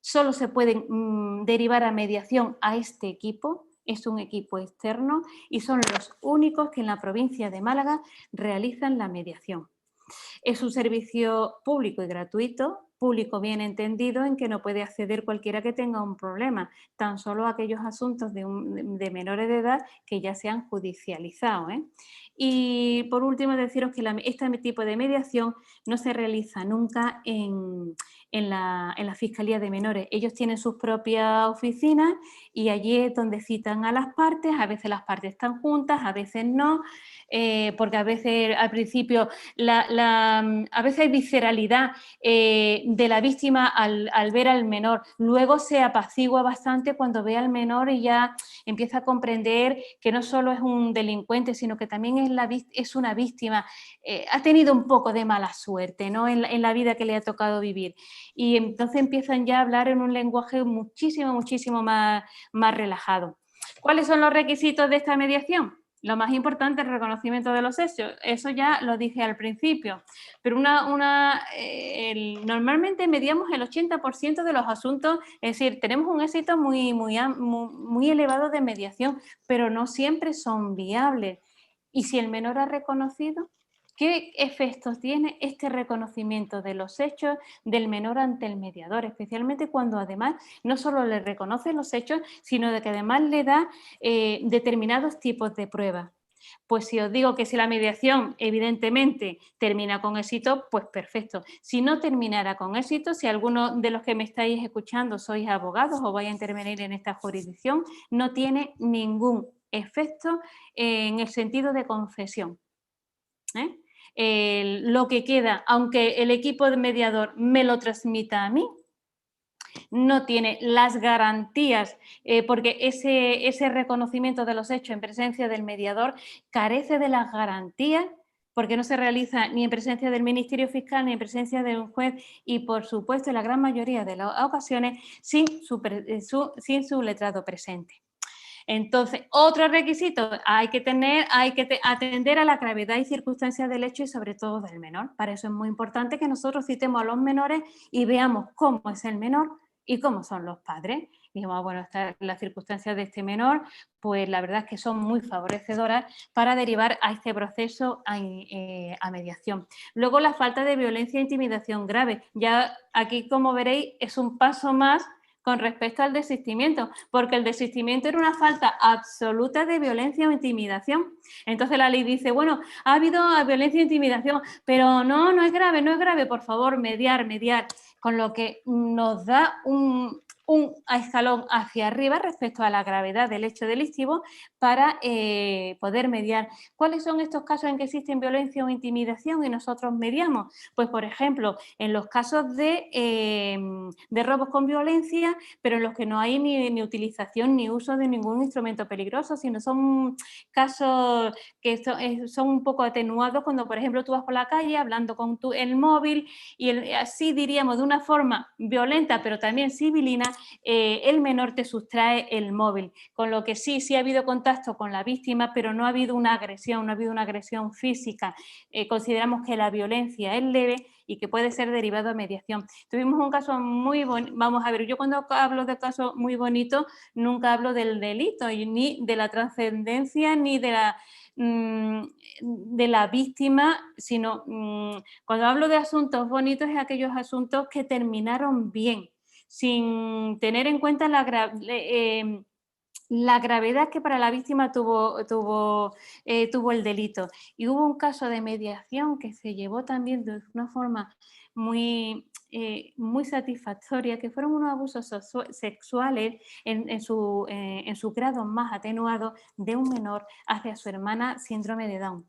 Solo se pueden derivar a mediación a este equipo, es un equipo externo y son los únicos que en la provincia de Málaga realizan la mediación. Es un servicio público y gratuito, público bien entendido, en que no puede acceder cualquiera que tenga un problema, tan solo aquellos asuntos de menores de edad que ya se han judicializado. Y por último deciros que este tipo de mediación no se realiza nunca en la Fiscalía de Menores. Ellos tienen sus propias oficinas y allí es donde citan a las partes. A veces las partes están juntas, a veces no, porque a veces al principio a veces hay visceralidad de la víctima al ver al menor. Luego se apacigua bastante cuando ve al menor y ya empieza a comprender que no solo es un delincuente, sino que también es una víctima. Ha tenido un poco de mala suerte, ¿no?, en la vida que le ha tocado vivir. Y entonces empiezan ya a hablar en un lenguaje muchísimo más relajado. ¿Cuáles son los requisitos de esta mediación? Lo más importante es el reconocimiento de los hechos, eso ya lo dije al principio, pero normalmente mediamos el 80% de los asuntos, es decir, tenemos un éxito muy elevado de mediación, pero no siempre son viables. Y si el menor ha reconocido, ¿qué efectos tiene este reconocimiento de los hechos del menor ante el mediador? Especialmente cuando además no solo le reconoce los hechos, sino de que además le da determinados tipos de pruebas. Pues si os digo que si la mediación evidentemente termina con éxito, pues perfecto. Si no terminara con éxito, si alguno de los que me estáis escuchando sois abogados o vais a intervenir en esta jurisdicción, no tiene ningún efecto en el sentido de concesión. Lo que queda, aunque el equipo de mediador me lo transmita a mí, no tiene las garantías, porque ese reconocimiento de los hechos en presencia del mediador carece de las garantías, porque no se realiza ni en presencia del Ministerio Fiscal ni en presencia de un juez y, por supuesto, en la gran mayoría de las ocasiones sin su letrado presente. Entonces, otro requisito, hay que atender a la gravedad y circunstancias del hecho y sobre todo del menor. Para eso es muy importante que nosotros citemos a los menores y veamos cómo es el menor y cómo son los padres. Digamos, bueno, las circunstancias de este menor, pues la verdad es que son muy favorecedoras para derivar a este proceso a mediación. Luego, la falta de violencia e intimidación grave. Ya aquí, como veréis, es un paso más con respecto al desistimiento, porque el desistimiento era una falta absoluta de violencia o intimidación. Entonces la ley dice, bueno, ha habido violencia e intimidación, pero no es grave, por favor, mediar, con lo que nos da un escalón hacia arriba respecto a la gravedad del hecho delictivo para poder mediar. ¿Cuáles son estos casos en que existen violencia o intimidación y nosotros mediamos? Pues, por ejemplo, en los casos de robos con violencia, pero en los que no hay ni utilización ni uso de ningún instrumento peligroso, sino son casos que son un poco atenuados cuando, por ejemplo, tú vas por la calle hablando con el móvil y así diríamos de una forma violenta, pero también civilina, el menor te sustrae el móvil, con lo que sí ha habido contacto con la víctima, pero no ha habido una agresión, no ha habido una agresión física. Consideramos que la violencia es leve y que puede ser derivado a mediación. Tuvimos un caso muy bonito, vamos a ver, yo cuando hablo de casos muy bonitos, nunca hablo del delito, ni de la trascendencia, ni de la víctima, sino cuando hablo de asuntos bonitos es aquellos asuntos que terminaron bien, sin tener en cuenta la gravedad que para la víctima tuvo el delito. Y hubo un caso de mediación que se llevó también de una forma muy satisfactoria, que fueron unos abusos sexuales en su grado más atenuado de un menor hacia su hermana síndrome de Down.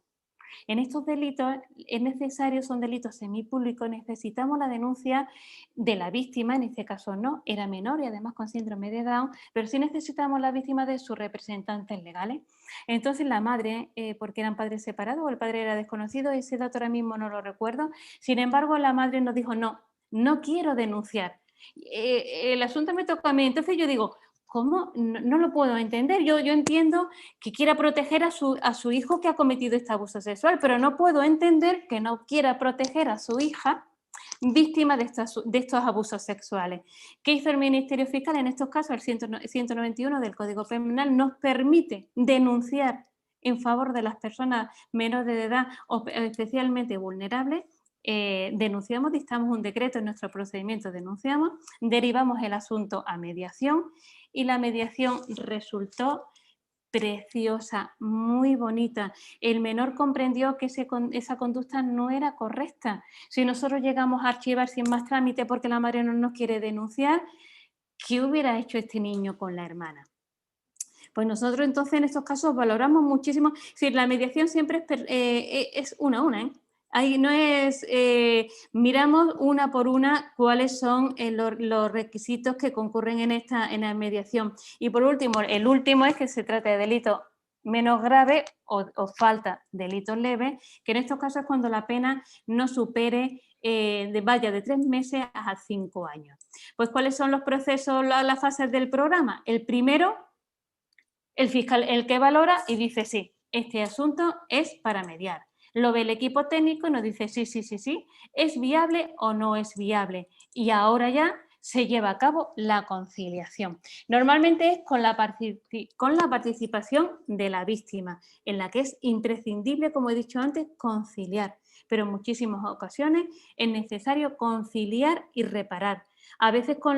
En estos delitos es necesario, son delitos semipúblicos, necesitamos la denuncia de la víctima, en este caso no, era menor y además con síndrome de Down, pero sí necesitamos la víctima de sus representantes legales. Entonces la madre, porque eran padres separados o el padre era desconocido, ese dato ahora mismo no lo recuerdo, sin embargo la madre nos dijo no quiero denunciar. El asunto me tocó a mí, entonces yo digo, ¿cómo? No lo puedo entender. Yo entiendo que quiera proteger a su hijo que ha cometido este abuso sexual, pero no puedo entender que no quiera proteger a su hija víctima de estos abusos sexuales. ¿Qué hizo el Ministerio Fiscal? En estos casos, el 191 del Código Penal nos permite denunciar en favor de las personas menores de edad o especialmente vulnerables. Denunciamos, dictamos un decreto en nuestro procedimiento, denunciamos, derivamos el asunto a mediación y la mediación resultó preciosa, muy bonita. El menor comprendió que esa conducta no era correcta. Si nosotros llegamos a archivar sin más trámite porque la madre no nos quiere denunciar, ¿qué hubiera hecho este niño con la hermana? Pues nosotros entonces en estos casos valoramos muchísimo. Si la mediación siempre es una a una, ¿eh? Ahí no es, miramos una por una cuáles son los requisitos que concurren en la mediación. Y por último, el último es que se trata de delitos menos graves o falta delitos leves, que en estos casos es cuando la pena no supere vaya de 3 meses a 5 años. Pues ¿cuáles son los procesos, las fases del programa? El primero, el fiscal, el que valora y dice sí, este asunto es para mediar. Lo ve el equipo técnico y nos dice sí, es viable o no es viable. Y ahora ya se lleva a cabo la conciliación. Normalmente es con la participación de la víctima, en la que es imprescindible, como he dicho antes, conciliar. Pero en muchísimas ocasiones es necesario conciliar y reparar. A veces con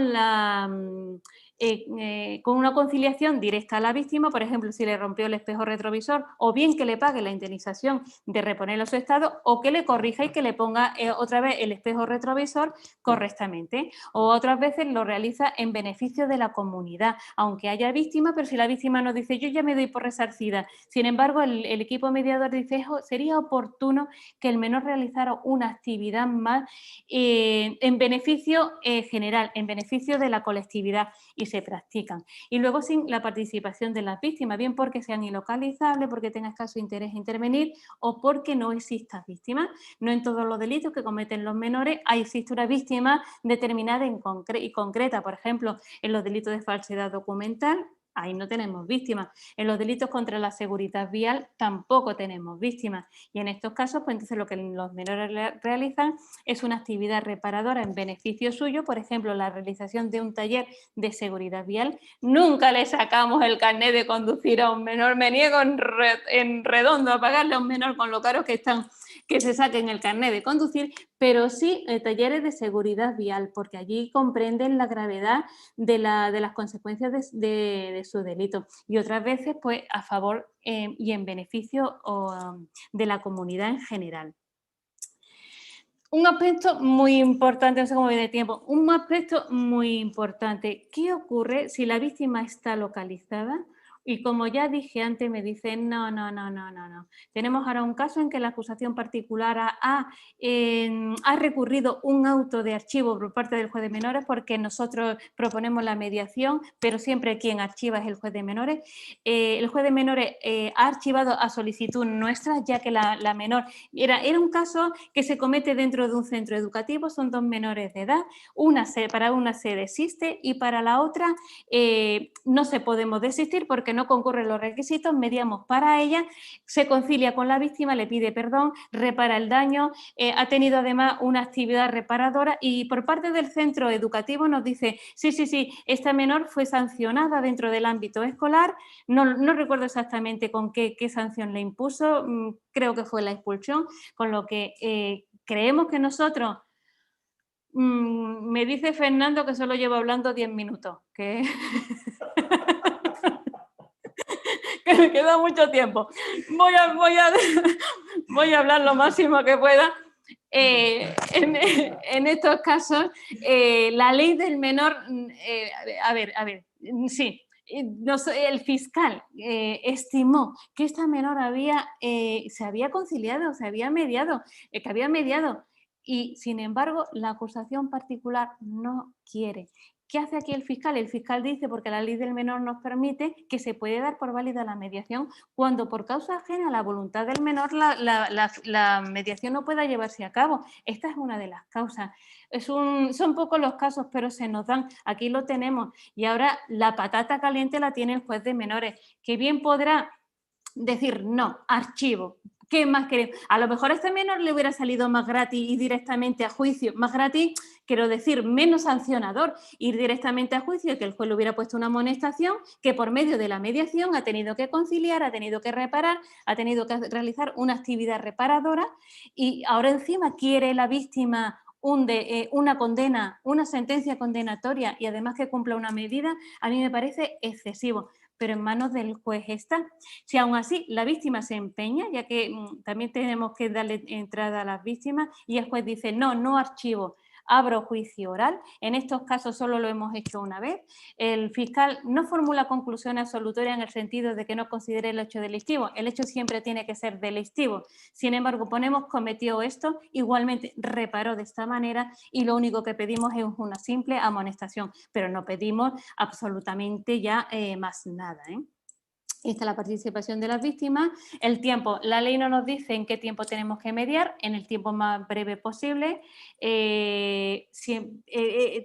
una conciliación directa a la víctima, por ejemplo, si le rompió el espejo retrovisor, o bien que le pague la indemnización de reponerlo a su estado, o que le corrija y que le ponga otra vez el espejo retrovisor correctamente. O otras veces lo realiza en beneficio de la comunidad, aunque haya víctima, pero si la víctima nos dice yo ya me doy por resarcida, sin embargo el equipo mediador dice sería oportuno que el menor realizara una actividad más en beneficio general, en beneficio de la colectividad, y se practican. Y luego sin la participación de las víctimas, bien porque sean ilocalizables, porque tenga escaso interés en intervenir o porque no exista víctima. No en todos los delitos que cometen los menores existe una víctima determinada y concreta. Por ejemplo, en los delitos de falsedad documental, ahí no tenemos víctimas. En los delitos contra la seguridad vial tampoco tenemos víctimas. Y en estos casos, pues entonces lo que los menores realizan es una actividad reparadora en beneficio suyo, por ejemplo, la realización de un taller de seguridad vial. Nunca le sacamos el carnet de conducir a un menor, me niego en redondo a pagarle a un menor con lo caros que están que se saquen el carnet de conducir, pero sí talleres de seguridad vial, porque allí comprenden la gravedad de las consecuencias de su delito. Y otras veces, pues, a favor y en beneficio de la comunidad en general. Un aspecto muy importante, no sé cómo viene el tiempo, un aspecto muy importante. ¿Qué ocurre si la víctima está localizada? Y como ya dije antes, me dicen, no. Tenemos ahora un caso en que la acusación particular ha recurrido un auto de archivo por parte del juez de menores porque nosotros proponemos la mediación, pero siempre quien archiva es el juez de menores. El juez de menores ha archivado a solicitud nuestra, ya que la menor era un caso que se comete dentro de un centro educativo, son 2 menores de edad, para una se desiste y para la otra no se podemos desistir porque no concurren los requisitos, mediamos para ella, se concilia con la víctima, le pide perdón, repara el daño, ha tenido además una actividad reparadora y por parte del centro educativo nos dice, sí, esta menor fue sancionada dentro del ámbito escolar, no recuerdo exactamente con qué sanción le impuso, creo que fue la expulsión, con lo que creemos que nosotros, me dice Fernando que solo llevo hablando 10 minutos, que me queda mucho tiempo. Voy a hablar lo máximo que pueda. En estos casos, la ley del menor, sí, el fiscal estimó que esta menor se había conciliado, se había mediado, que había mediado y, sin embargo, la acusación particular no quiere. ¿Qué hace aquí el fiscal? El fiscal dice, porque la ley del menor nos permite, que se puede dar por válida la mediación cuando por causa ajena a la voluntad del menor la mediación no pueda llevarse a cabo. Esta es una de las causas. Son pocos los casos, pero se nos dan. Aquí lo tenemos. Y ahora la patata caliente la tiene el juez de menores, que bien podrá decir, no, archivo. ¿Qué más queremos? A lo mejor a este menor le hubiera salido más gratis ir directamente a juicio. Más gratis, quiero decir, menos sancionador, ir directamente a juicio y que el juez le hubiera puesto una amonestación que por medio de la mediación ha tenido que conciliar, ha tenido que reparar, ha tenido que realizar una actividad reparadora y ahora encima quiere la víctima una condena, una sentencia condenatoria y además que cumpla una medida, a mí me parece excesivo, pero en manos del juez está. Si aún así la víctima se empeña, ya que también tenemos que darle entrada a las víctimas, y el juez dice, no archivo, abro juicio oral. En estos casos solo lo hemos hecho una vez. El fiscal no formula conclusión absolutoria en el sentido de que no considere el hecho delictivo. El hecho siempre tiene que ser delictivo. Sin embargo, cometió esto, igualmente reparó de esta manera y lo único que pedimos es una simple amonestación, pero no pedimos absolutamente ya más nada, ¿eh? Esta es la participación de las víctimas. El tiempo, la ley no nos dice en qué tiempo tenemos que mediar, en el tiempo más breve posible,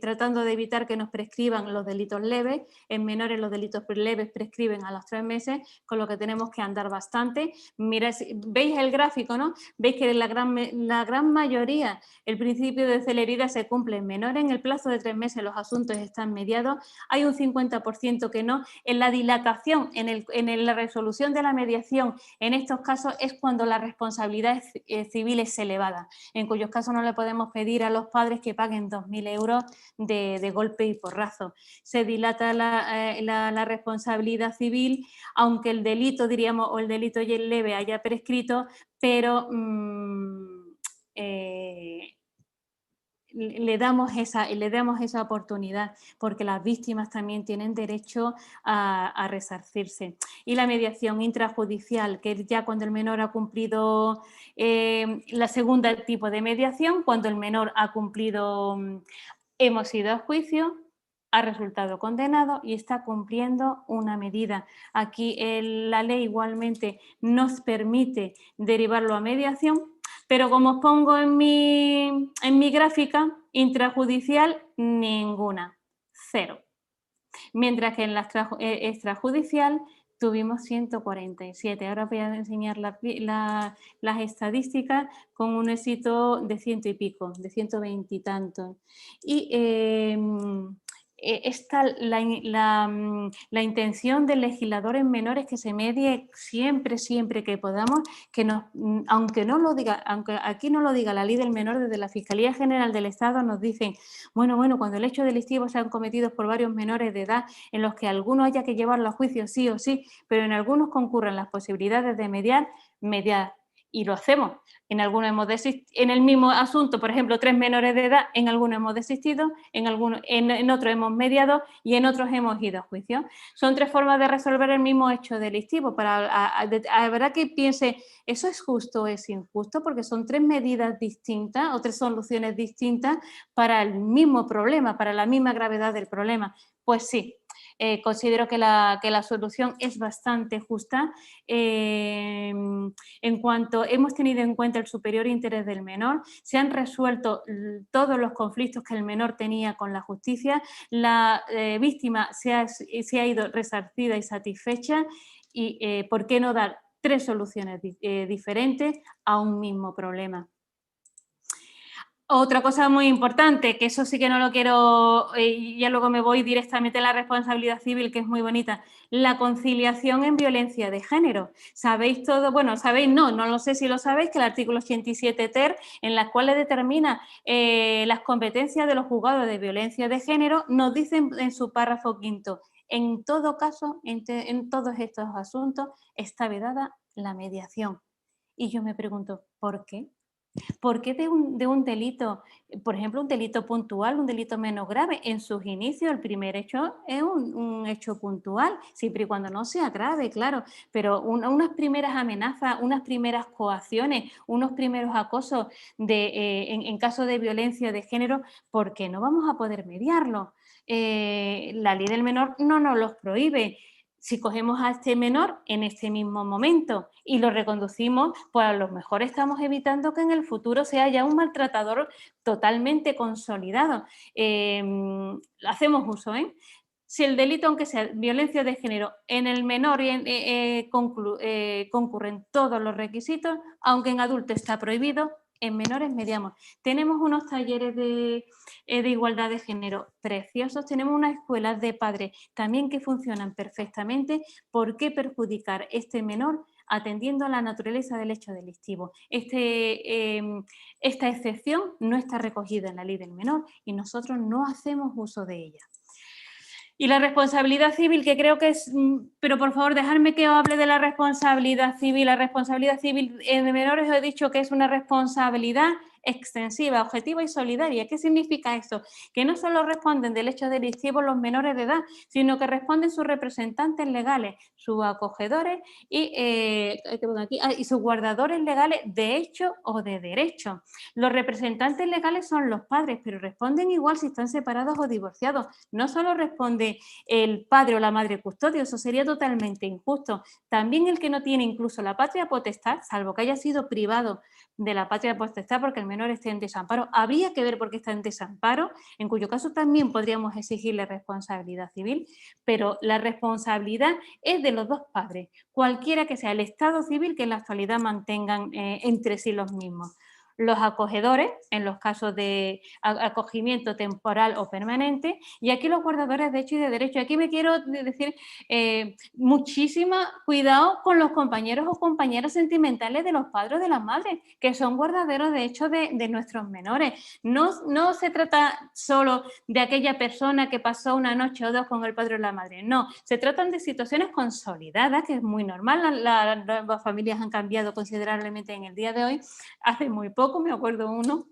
tratando de evitar que nos prescriban los delitos leves. En menores los delitos leves prescriben a los 3 meses, con lo que tenemos que andar bastante. Mirad, veis el gráfico, ¿no? Veis que la gran mayoría, el principio de celeridad se cumple en menores, en el plazo de 3 meses los asuntos están mediados, hay un 50% que no. En la dilatación, en la resolución de la mediación, en estos casos es cuando la responsabilidad civil es elevada, en cuyos casos no le podemos pedir a los padres que paguen 2.000 euros de golpe y porrazo. Se dilata la responsabilidad civil, aunque el delito, diríamos, o el delito leve haya prescrito, pero le damos esa oportunidad, porque las víctimas también tienen derecho a resarcirse. Y la mediación intrajudicial, que es ya cuando el menor ha cumplido la segunda tipo de mediación, cuando el menor ha cumplido, hemos ido a juicio, ha resultado condenado y está cumpliendo una medida. Aquí la ley igualmente nos permite derivarlo a mediación, pero como os pongo en mi gráfica, intrajudicial, ninguna, 0. Mientras que en la extrajudicial tuvimos 147. Ahora voy a enseñar las estadísticas con un éxito de 100 y pico, de 120 y tantos. Y está la intención del legislador en menores que se medie siempre que podamos, aunque aquí no lo diga la ley del menor, desde la Fiscalía General del Estado nos dicen, bueno, cuando el hecho delictivo sean cometidos por varios menores de edad, en los que alguno haya que llevarlo a juicio sí o sí, pero en algunos concurren las posibilidades de mediar. y lo hacemos. En algunos hemos desistido, en el mismo asunto, por ejemplo, 3 menores de edad, en algunos hemos desistido, en otros hemos mediado y en otros hemos ido a juicio. Son 3 formas de resolver el mismo hecho delictivo. La verdad que piense, ¿eso es justo o es injusto? Porque son 3 medidas distintas o 3 soluciones distintas para el mismo problema, para la misma gravedad del problema. Pues sí. Considero que la solución es bastante justa en cuanto hemos tenido en cuenta el superior interés del menor, se han resuelto todos los conflictos que el menor tenía con la justicia, la víctima se ha ido resarcida y satisfecha y ¿por qué no dar 3 soluciones diferentes a un mismo problema? Otra cosa muy importante, que eso sí que no lo quiero, ya luego me voy directamente a la responsabilidad civil, que es muy bonita, la conciliación en violencia de género. Sabéis todo, bueno, sabéis, no lo sé si lo sabéis, que el artículo 87 ter, en la cual determina las competencias de los juzgados de violencia de género, nos dicen en su párrafo 5º, en todo caso, en todos estos asuntos, está vedada la mediación. Y yo me pregunto, ¿por qué? ¿Por qué de un delito, por ejemplo, un delito puntual, un delito menos grave, en sus inicios el primer hecho es un hecho puntual, siempre y cuando no sea grave, claro, pero unas primeras amenazas, unas primeras coacciones, unos primeros acosos en caso de violencia de género, ¿por qué no vamos a poder mediarlo? La ley del menor no nos los prohíbe. Si cogemos a este menor en este mismo momento y lo reconducimos, pues a lo mejor estamos evitando que en el futuro sea ya un maltratador totalmente consolidado. Hacemos uso, ¿eh? Si el delito, aunque sea violencia de género, en el menor concurren todos los requisitos, aunque en adulto está prohibido, en menores mediamos. Tenemos unos talleres de igualdad de género preciosos, tenemos unas escuelas de padres también que funcionan perfectamente. ¿Por qué perjudicar este menor atendiendo a la naturaleza del hecho delictivo? Esta excepción no está recogida en la ley del menor y nosotros no hacemos uso de ella. Y la responsabilidad civil, que creo que es, pero por favor dejadme que os hable de la responsabilidad civil. La responsabilidad civil de menores os he dicho que es una responsabilidad extensiva, objetiva y solidaria. ¿Qué significa esto? Que no solo responden del hecho delictivo los menores de edad, sino que responden sus representantes legales, sus acogedores y sus guardadores legales de hecho o de derecho. Los representantes legales son los padres, pero responden igual si están separados o divorciados. No solo responde el padre o la madre custodio, eso sería totalmente injusto. También el que no tiene incluso la patria potestad, salvo que haya sido privado de la patria potestad porque el menor esté en desamparo, habría que ver por qué está en desamparo, en cuyo caso también podríamos exigirle responsabilidad civil, pero la responsabilidad es de los dos padres, cualquiera que sea el estado civil que en la actualidad mantengan entre sí los mismos. Los acogedores, en los casos de acogimiento temporal o permanente, y aquí los guardadores de hecho y de derecho. Aquí me quiero decir muchísimo cuidado con los compañeros o compañeras sentimentales de los padres o de las madres, que son guardaderos de hecho de nuestros menores. No se trata solo de aquella persona que pasó una noche o dos con el padre o la madre, no, se tratan de situaciones consolidadas, que es muy normal, las familias han cambiado considerablemente en el día de hoy. Hace muy poco me acuerdo uno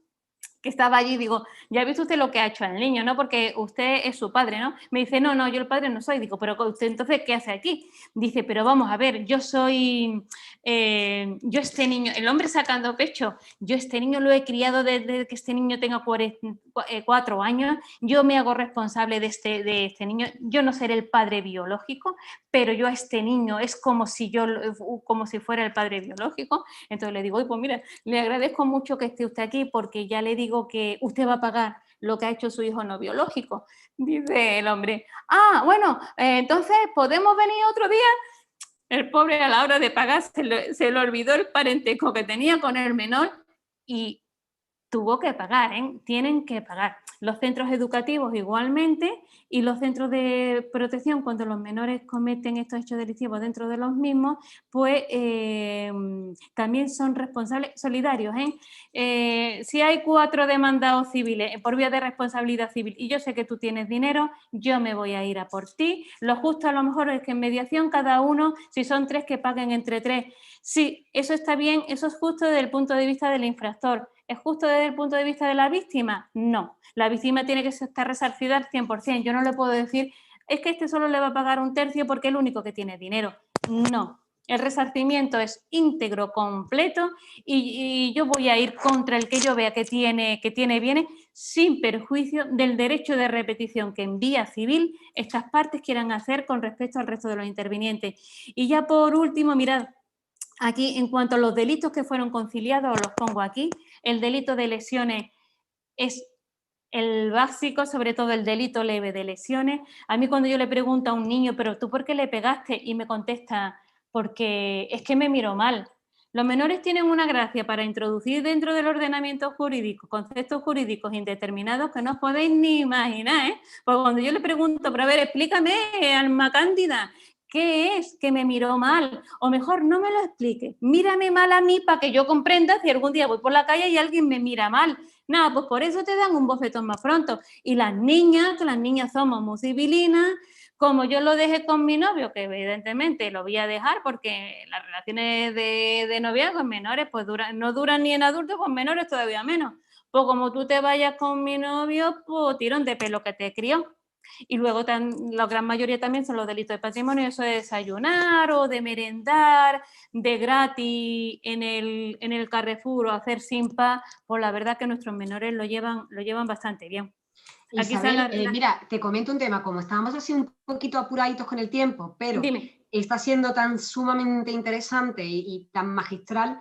que estaba allí y digo, ya ha visto usted lo que ha hecho al niño, ¿no? Porque usted es su padre, ¿no? Me dice, no, yo el padre no soy. Digo, pero usted entonces, ¿qué hace aquí? Dice, pero vamos a ver, yo este niño, el hombre sacando pecho, yo este niño lo he criado desde que este niño tenga 4 años, yo me hago responsable de este niño, yo no seré el padre biológico, pero yo a este niño es como si fuera el padre biológico. Entonces le digo, pues mira, le agradezco mucho que esté usted aquí porque ya le digo que usted va a pagar lo que ha hecho su hijo no biológico. Dice el hombre, bueno, entonces ¿podemos venir otro día? El pobre a la hora de pagar se le olvidó el parentesco que tenía con el menor y tuvo que pagar, tienen que pagar. Los centros educativos igualmente, y los centros de protección, cuando los menores cometen estos hechos delictivos dentro de los mismos, pues también son responsables solidarios. Si hay 4 demandados civiles por vía de responsabilidad civil y yo sé que tú tienes dinero, yo me voy a ir a por ti. Lo justo a lo mejor es que en mediación cada uno, si son 3, que paguen entre 3. Sí, eso está bien, eso es justo desde el punto de vista del infractor. ¿Es justo desde el punto de vista de la víctima? No. La víctima tiene que estar resarcida al 100%. Yo no le puedo decir, es que este solo le va a pagar 1/3 porque es el único que tiene dinero. No. El resarcimiento es íntegro, completo, y yo voy a ir contra el que yo vea que tiene bienes, sin perjuicio del derecho de repetición que en vía civil estas partes quieran hacer con respecto al resto de los intervinientes. Y ya por último, mirad, aquí, en cuanto a los delitos que fueron conciliados, os los pongo aquí. El delito de lesiones es el básico, sobre todo el delito leve de lesiones. A mí, cuando yo le pregunto a un niño, ¿pero tú por qué le pegaste? Y me contesta, porque es que me miró mal. Los menores tienen una gracia para introducir dentro del ordenamiento jurídico conceptos jurídicos indeterminados que no os podéis ni imaginar, Porque cuando yo le pregunto, pero a ver, explícame, alma cándida, ¿qué es que me miró mal? O mejor, no me lo explique. Mírame mal a mí para que yo comprenda si algún día voy por la calle y alguien me mira mal. Nada, pues por eso te dan un bofetón más pronto. Y las niñas, que las niñas somos muy civilinas, como yo lo dejé con mi novio, que evidentemente lo voy a dejar porque las relaciones de noviazgo en menores pues no duran ni en adultos, pues menores todavía menos. Pues como tú te vayas con mi novio, pues tirón de pelo que te crió. Y luego la gran mayoría también son los delitos de patrimonio, eso de desayunar o de merendar, de gratis en el Carrefour o hacer simpa, pues la verdad que nuestros menores lo llevan bastante bien. Isabel, mira, te comento un tema, como estábamos así un poquito apuraditos con el tiempo, pero Dime. Está siendo tan sumamente interesante y tan magistral,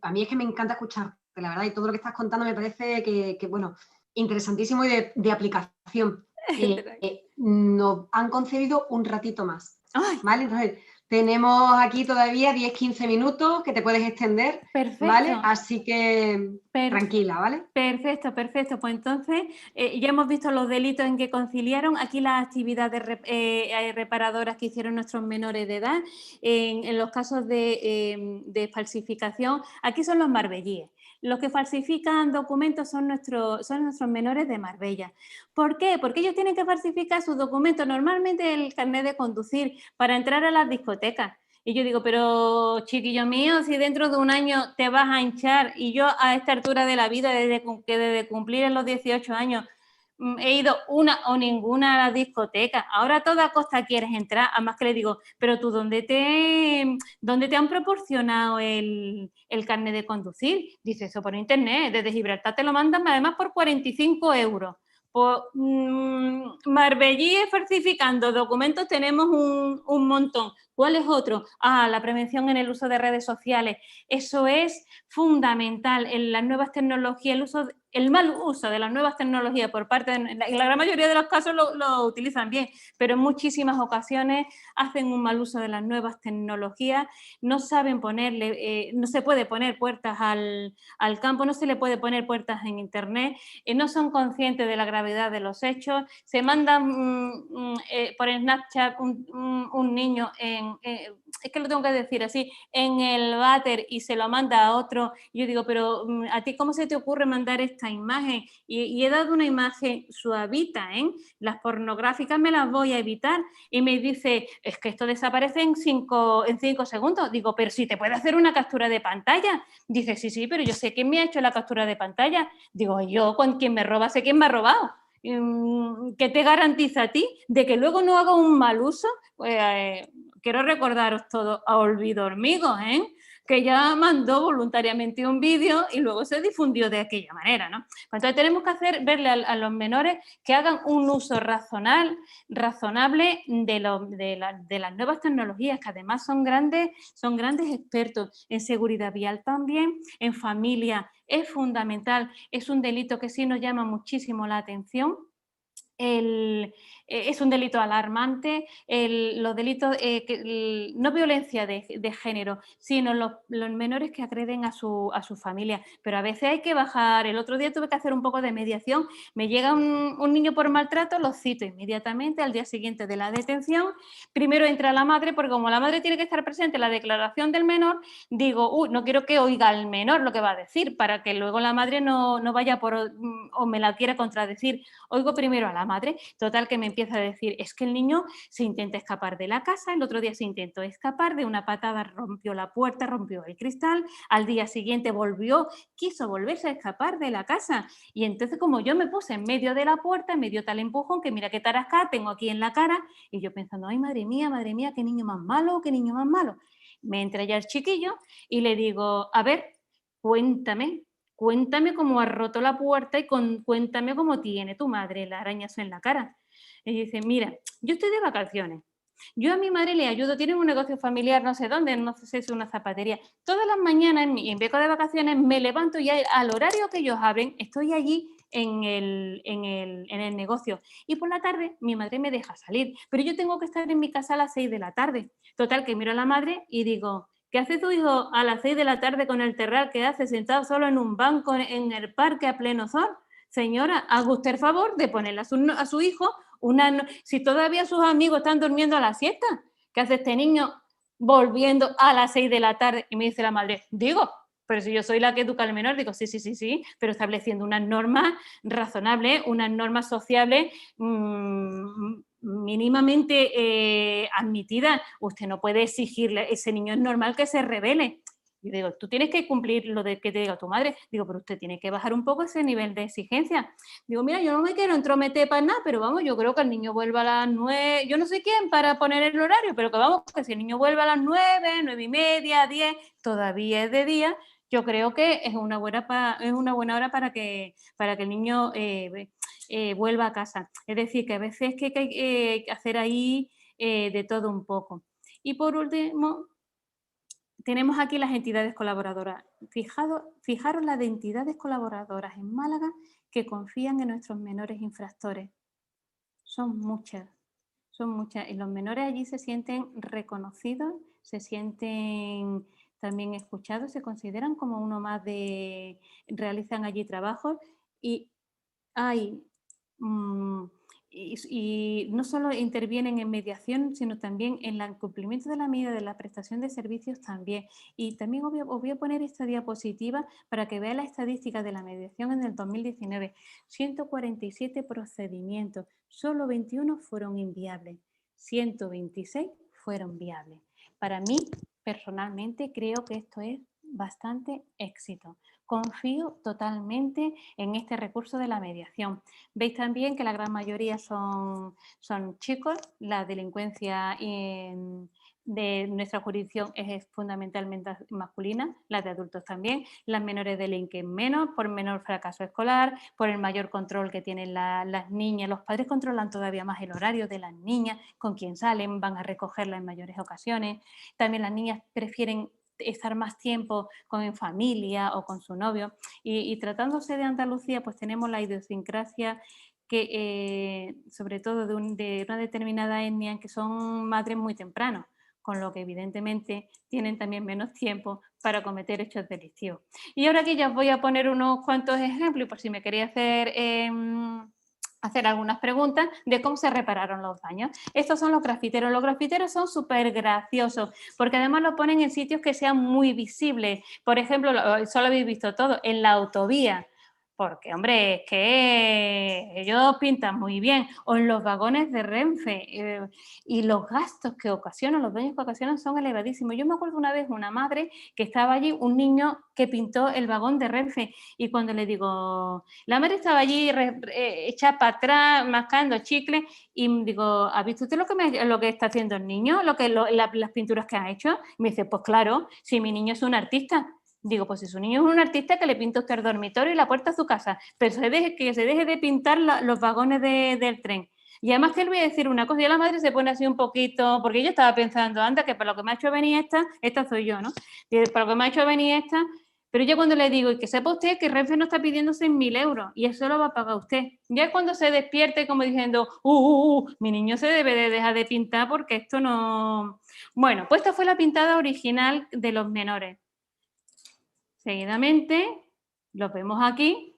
a mí es que me encanta escucharte, la verdad, y todo lo que estás contando me parece que bueno, interesantísimo y de aplicación. Nos han concedido un ratito más, ¡Ay! ¿vale? Entonces, tenemos aquí todavía 10-15 minutos que te puedes extender, Perfecto. ¿vale? Así que tranquila, ¿vale? Perfecto, perfecto. Pues entonces ya hemos visto los delitos en que conciliaron. Aquí las actividades reparadoras que hicieron nuestros menores de edad. En los casos de falsificación, aquí son los marbellíes. Los que falsifican documentos son nuestros menores de Marbella. ¿Por qué? Porque ellos tienen que falsificar sus documentos, normalmente el carnet de conducir, para entrar a las discotecas. Y yo digo, pero chiquillo mío, si dentro de un año te vas a hinchar, y yo a esta altura de la vida, desde cumplir en los 18 años, he ido una o ninguna a la discoteca, ahora a toda costa quieres entrar, además que le digo, pero tú, ¿dónde te han proporcionado el carnet de conducir? Dice, eso por internet, desde Gibraltar te lo mandan además por 45 euros. Pues Marbellíes falsificando documentos tenemos un montón. ¿Cuál es otro? La prevención en el uso de redes sociales. Eso es fundamental en las nuevas tecnologías, el mal uso de las nuevas tecnologías por parte en la gran mayoría de los casos lo utilizan bien, pero en muchísimas ocasiones hacen un mal uso de las nuevas tecnologías, no saben ponerle, no se puede poner puertas al campo, no se le puede poner puertas en internet, no son conscientes de la gravedad de los hechos, se mandan por Snapchat un niño es que lo tengo que decir así, en el váter y se lo manda a otro. Y yo digo, pero ¿a ti cómo se te ocurre mandar esta imagen? Y he dado una imagen suavita, Las pornográficas me las voy a evitar. Y me dice, es que esto desaparece en 5 segundos. Digo, pero si te puede hacer una captura de pantalla. Dice, sí, pero yo sé quién me ha hecho la captura de pantalla. Digo, yo con quien me roba sé quién me ha robado. ¿Qué te garantiza a ti de que luego no haga un mal uso? Pues quiero recordaros todo a Olvido Hormigo, que ya mandó voluntariamente un vídeo y luego se difundió de aquella manera, ¿no? Entonces tenemos que verle a los menores que hagan un uso razonable de las nuevas tecnologías, que además son grandes expertos en seguridad vial también, en familia. Es fundamental, es un delito que sí nos llama muchísimo la atención. es un delito alarmante, los delitos, no violencia de género, sino los menores que agreden a su familia. Pero a veces hay que bajar. El otro día tuve que hacer un poco de mediación. Me llega un niño por maltrato, lo cito inmediatamente al día siguiente de la detención. Primero entra la madre, porque como la madre tiene que estar presente en la declaración del menor, digo, no quiero que oiga al menor lo que va a decir, para que luego la madre no vaya o me la quiera contradecir. Oigo primero a la madre, total, que me empieza a decir, es que el niño se intenta escapar de la casa, el otro día se intentó escapar, de una patada rompió la puerta, rompió el cristal, al día siguiente quiso volverse a escapar de la casa, y entonces como yo me puse en medio de la puerta, me dio tal empujón que mira qué tarasca tengo aquí en la cara, y yo pensando, ay, madre mía, qué niño más malo, qué niño más malo. Me entra ya el chiquillo y le digo, a ver, cuéntame cómo has roto la puerta y cuéntame cómo tiene tu madre el arañazo en la cara. Y dice, mira, yo estoy de vacaciones. Yo a mi madre le ayudo, tienen un negocio familiar, no sé dónde, no sé si es una zapatería. Todas las mañanas, en beco de vacaciones, me levanto y al horario que ellos abren, estoy allí en el negocio. Y por la tarde mi madre me deja salir, pero yo tengo que estar en mi casa a las 6 de la tarde. Total, que miro a la madre y digo, ¿qué hace tu hijo a las 6 de la tarde con el terral que hace sentado solo en un banco en el parque a pleno sol? Señora, haga usted el favor de ponerle a su hijo si todavía sus amigos están durmiendo a la siesta. ¿Qué hace este niño volviendo a las 6 de la tarde? Y me dice la madre, digo, pero si yo soy la que educa al menor, digo, sí, pero estableciendo unas normas razonables, unas normas sociables mínimamente admitidas. Usted no puede exigirle a ese niño, es normal que se rebele. Yo digo, tú tienes que cumplir lo de que te diga tu madre. Digo, pero usted tiene que bajar un poco ese nivel de exigencia. Digo, mira, yo no me quiero entrometer para nada, pero vamos, yo creo que el niño vuelva a las 9, yo no sé quién para poner el horario, pero que vamos, que si el niño vuelve a las 9, 9:30, 10, todavía es de día, yo creo que es una buena hora para que el niño vuelva a casa. Es decir, que a veces hay que hacer ahí de todo un poco. Y por último, tenemos aquí las entidades colaboradoras. Fijaros las de entidades colaboradoras en Málaga que confían en nuestros menores infractores. Son muchas. Y los menores allí se sienten reconocidos, se sienten también escuchados, se consideran como uno más realizan allí trabajos y hay... Y no solo intervienen en mediación, sino también en el cumplimiento de la medida de la prestación de servicios también. Y también os voy a poner esta diapositiva para que veáis la estadística de la mediación en el 2019. 147 procedimientos, solo 21 fueron inviables, 126 fueron viables. Para mí, personalmente, creo que esto es bastante éxito. Confío totalmente en este recurso de la mediación. Veis también que la gran mayoría son chicos, la delincuencia de nuestra jurisdicción es fundamentalmente masculina, las de adultos también, las menores delinquen menos, por menor fracaso escolar, por el mayor control que tienen las niñas, los padres controlan todavía más el horario de las niñas, con quién salen, van a recogerla en mayores ocasiones, también las niñas prefieren estar más tiempo con familia o con su novio y tratándose de Andalucía pues tenemos la idiosincrasia que sobre todo de una determinada etnia en que son madres muy temprano, con lo que evidentemente tienen también menos tiempo para cometer hechos delictivos. Y ahora aquí ya os voy a poner unos cuantos ejemplos por si me quería hacer algunas preguntas de cómo se repararon los daños. Estos son los grafiteros. Los grafiteros son súper graciosos porque además lo ponen en sitios que sean muy visibles. Por ejemplo, solo habéis visto todo, en la autovía. Porque, hombre, es que ellos pintan muy bien. O en los vagones de Renfe. Y los gastos que ocasionan, los daños que ocasionan son elevadísimos. Yo me acuerdo una vez una madre que estaba allí, un niño que pintó el vagón de Renfe. Y cuando le digo, la madre estaba allí echada para atrás, mascando chicle. Y digo, ¿ha visto usted lo que está haciendo el niño? Las pinturas que ha hecho. Y me dice, pues claro, si mi niño es un artista. Digo, pues si su niño es un artista, que le pinta usted el dormitorio y la puerta a su casa, pero que se deje de pintar los vagones del tren. Y además que le voy a decir una cosa, y la madre se pone así un poquito, porque yo estaba pensando, anda, que para lo que me ha hecho venir esta soy yo, ¿no? Para lo que me ha hecho venir esta, Pero yo cuando le digo, y que sepa usted que Renfe no está pidiendo 6.000 euros y eso lo va a pagar usted. Ya cuando se despierte como diciendo, mi niño se debe de dejar de pintar porque esto no... Bueno, pues esta fue la pintada original de los menores. Seguidamente, los vemos aquí,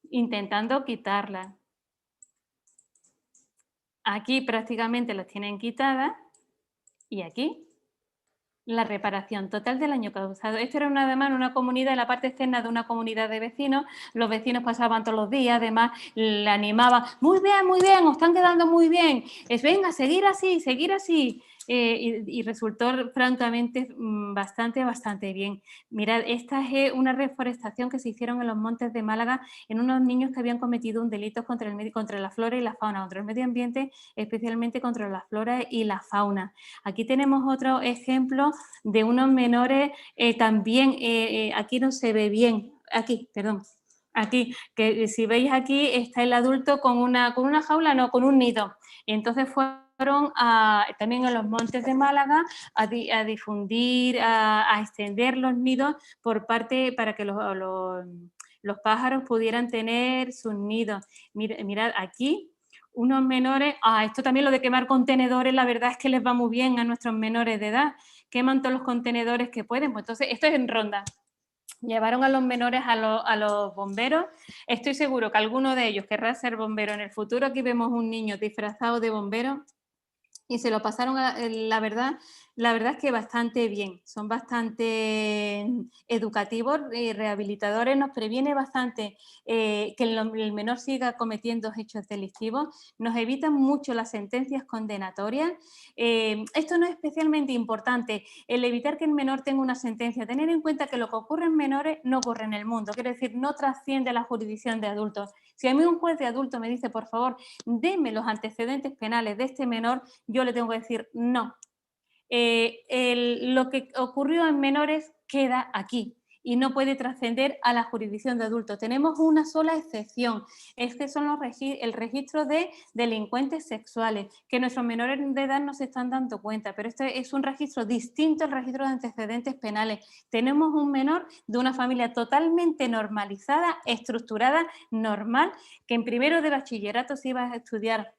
intentando quitarla. Aquí prácticamente las tienen quitadas y aquí la reparación total del daño causado. Esto era además una comunidad, en la parte externa de una comunidad de vecinos. Los vecinos pasaban todos los días, además le animaban, muy bien, os están quedando muy bien. Venga, seguir así, seguir así. Y resultó francamente bastante bien. Mirad, esta es una reforestación que se hicieron en los montes de Málaga en unos niños que habían cometido un delito contra la flora y la fauna, contra el medio ambiente, especialmente contra la flora y la fauna. Aquí tenemos otro ejemplo de unos menores también, aquí no se ve bien, aquí, perdón, aquí, que si veis aquí está el adulto con una jaula, no, con un nido. Y entonces fueron también en los montes de Málaga a difundir, a extender los nidos por parte para que los pájaros pudieran tener sus nidos. Mirad aquí unos menores, esto también lo de quemar contenedores, la verdad es que les va muy bien a nuestros menores de edad, queman todos los contenedores que pueden, pues entonces esto es en Ronda. Llevaron a los menores a los bomberos, estoy seguro que alguno de ellos querrá ser bombero en el futuro. Aquí vemos un niño disfrazado de bombero y se lo pasaron, la verdad es que bastante bien, son bastante educativos y rehabilitadores, nos previene bastante que el menor siga cometiendo hechos delictivos, nos evitan mucho las sentencias condenatorias. Esto no es especialmente importante, el evitar que el menor tenga una sentencia, tener en cuenta que lo que ocurre en menores no ocurre en el mundo, quiere decir, no trasciende la jurisdicción de adultos. Si a mí un juez de adulto me dice, por favor, deme los antecedentes penales de este menor, yo le tengo que decir no. Lo que ocurrió en menores queda aquí y no puede trascender a la jurisdicción de adultos. Tenemos una sola excepción, es que son el registro de delincuentes sexuales, que nuestros menores de edad no se están dando cuenta, pero este es un registro distinto al registro de antecedentes penales. Tenemos un menor de una familia totalmente normalizada, estructurada, normal, que en primero de bachillerato se iba a estudiar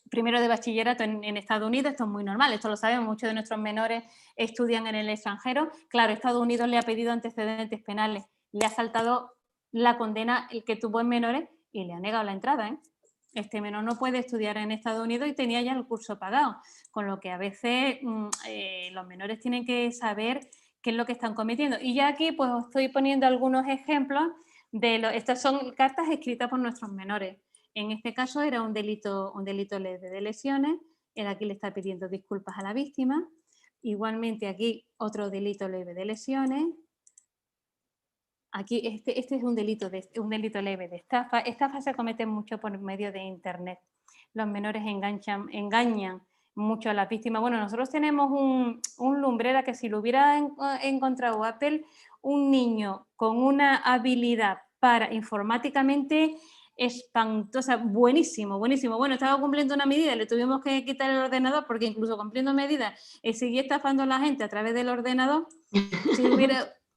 primero de bachillerato en Estados Unidos. Esto es muy normal, esto lo sabemos, muchos de nuestros menores estudian en el extranjero. Claro, Estados Unidos le ha pedido antecedentes penales, le ha saltado la condena el que tuvo en menores y le ha negado la entrada, Este menor no puede estudiar en Estados Unidos y tenía ya el curso pagado, con lo que a veces los menores tienen que saber qué es lo que están cometiendo. Y ya aquí pues os estoy poniendo algunos ejemplos estas son cartas escritas por nuestros menores. En este caso era un delito leve de lesiones, él aquí le está pidiendo disculpas a la víctima. Igualmente aquí otro delito leve de lesiones. Aquí este es un delito leve de estafa. Estafa se comete mucho por medio de internet. Los menores engañan mucho a las víctimas. Bueno, nosotros tenemos un lumbrera que si lo hubiera encontrado Apple, un niño con una habilidad para informáticamente espantosa, buenísimo. Bueno, estaba cumpliendo una medida, le tuvimos que quitar el ordenador porque incluso cumpliendo medidas seguía estafando a la gente a través del ordenador.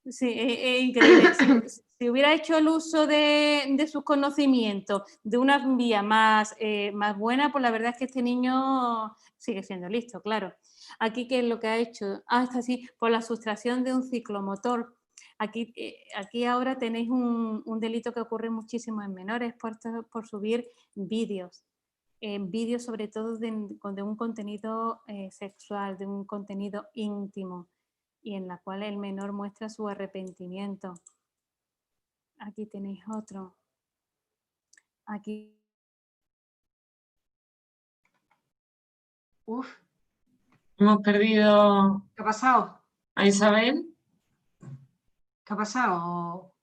Sí, es increíble. Si hubiera hecho el uso de sus conocimientos de una vía más buena, pues la verdad es que este niño sigue siendo listo, claro. Aquí, ¿qué es lo que ha hecho? Está así, por la sustracción de un ciclomotor. Aquí ahora tenéis un delito que ocurre muchísimo en menores por subir vídeos. Vídeos sobre todo de un contenido sexual, de un contenido íntimo, y en la cual el menor muestra su arrepentimiento. Aquí tenéis otro. Aquí. Uf. Hemos perdido... ¿Qué ha pasado? ¿A Isabel? ¿Qué ha pasado?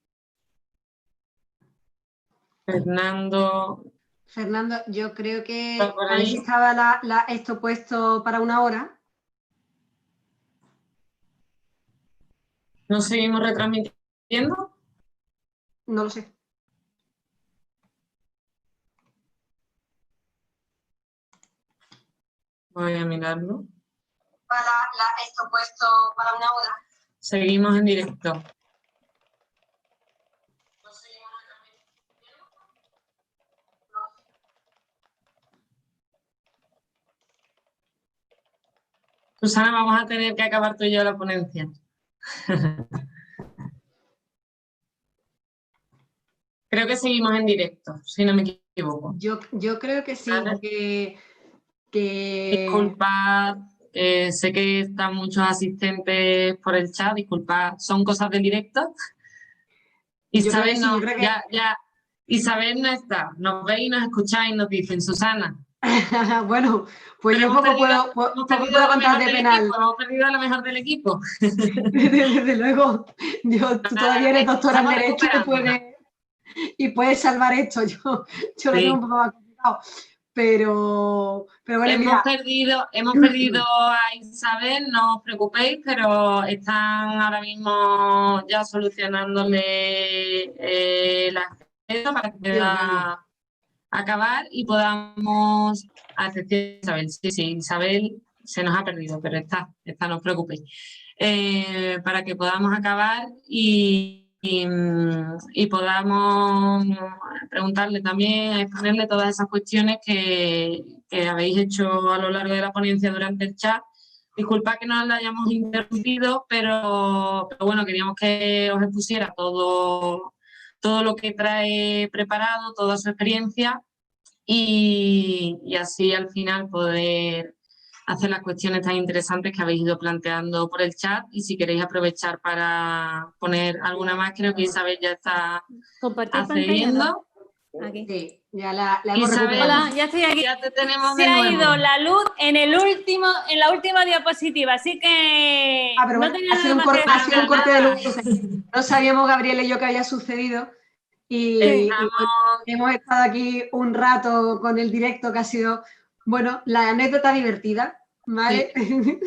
Fernando... Fernando, yo creo que ¿Está por ahí ahí? estaba esto puesto para una hora. ¿No seguimos retransmitiendo? No lo sé. Voy a mirarlo. Esto puesto para una hora. Seguimos en directo. Susana, vamos a tener que acabar tú y yo la ponencia. Creo que seguimos en directo, si no me equivoco. Yo creo que sí, ¿Vale? que... Disculpad, sé que están muchos asistentes por el chat, disculpad, son cosas del directo. Isabel sí, no, yo creo que... Isabel no está, nos veis y nos escucháis, nos dicen, Susana. Bueno, pues Pero yo poco puedo contar de penal. Hemos perdido a lo mejor del equipo. Desde luego, tú todavía eres doctora en Estamos Derecho recuperándola. y puedes salvar esto. Yo lo tengo un poco más complicado. Pero bueno, hemos mira. perdido a Isabel, no os preocupéis, pero están ahora mismo ya solucionándole el acceso para que pueda acabar y podamos hacer Isabel. Sí, Isabel se nos ha perdido, pero está, no os preocupéis. Para que podamos acabar y podamos preguntarle también, exponerle todas esas cuestiones que habéis hecho a lo largo de la ponencia durante el chat. Disculpad que no la hayamos interrumpido, pero bueno, queríamos que os expusiera todo lo que trae preparado, toda su experiencia y así al final poder hacer las cuestiones tan interesantes que habéis ido planteando por el chat y si queréis aprovechar para poner alguna más, creo que Isabel ya está accediendo. Aquí. Sí, ya la hemos Isabel, recuperado. Hola, ya estoy aquí. Ya te tenemos Se de nuevo. ha ido la luz en la última diapositiva, así que Pero no bueno, tenía ha sido un corte de luz. No sabíamos, Gabriela y yo, qué había sucedido. Y bueno, hemos estado aquí un rato con el directo que ha sido, bueno, la anécdota divertida, ¿vale? Sí.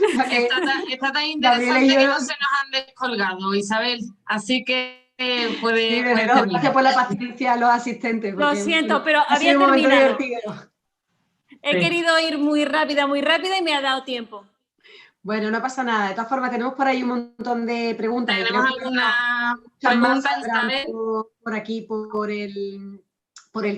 Está tan interesante que no se nos han descolgado, Isabel. Así que puede terminar. Gracias por la paciencia a los asistentes. Lo siento, pero ha había sido un momento terminado. divertido. He querido ir muy rápida y me ha dado tiempo. Bueno, no pasa nada. De todas formas, tenemos por ahí un montón de preguntas. ¿Tenemos alguna pregunta, Isabel? Por aquí, por el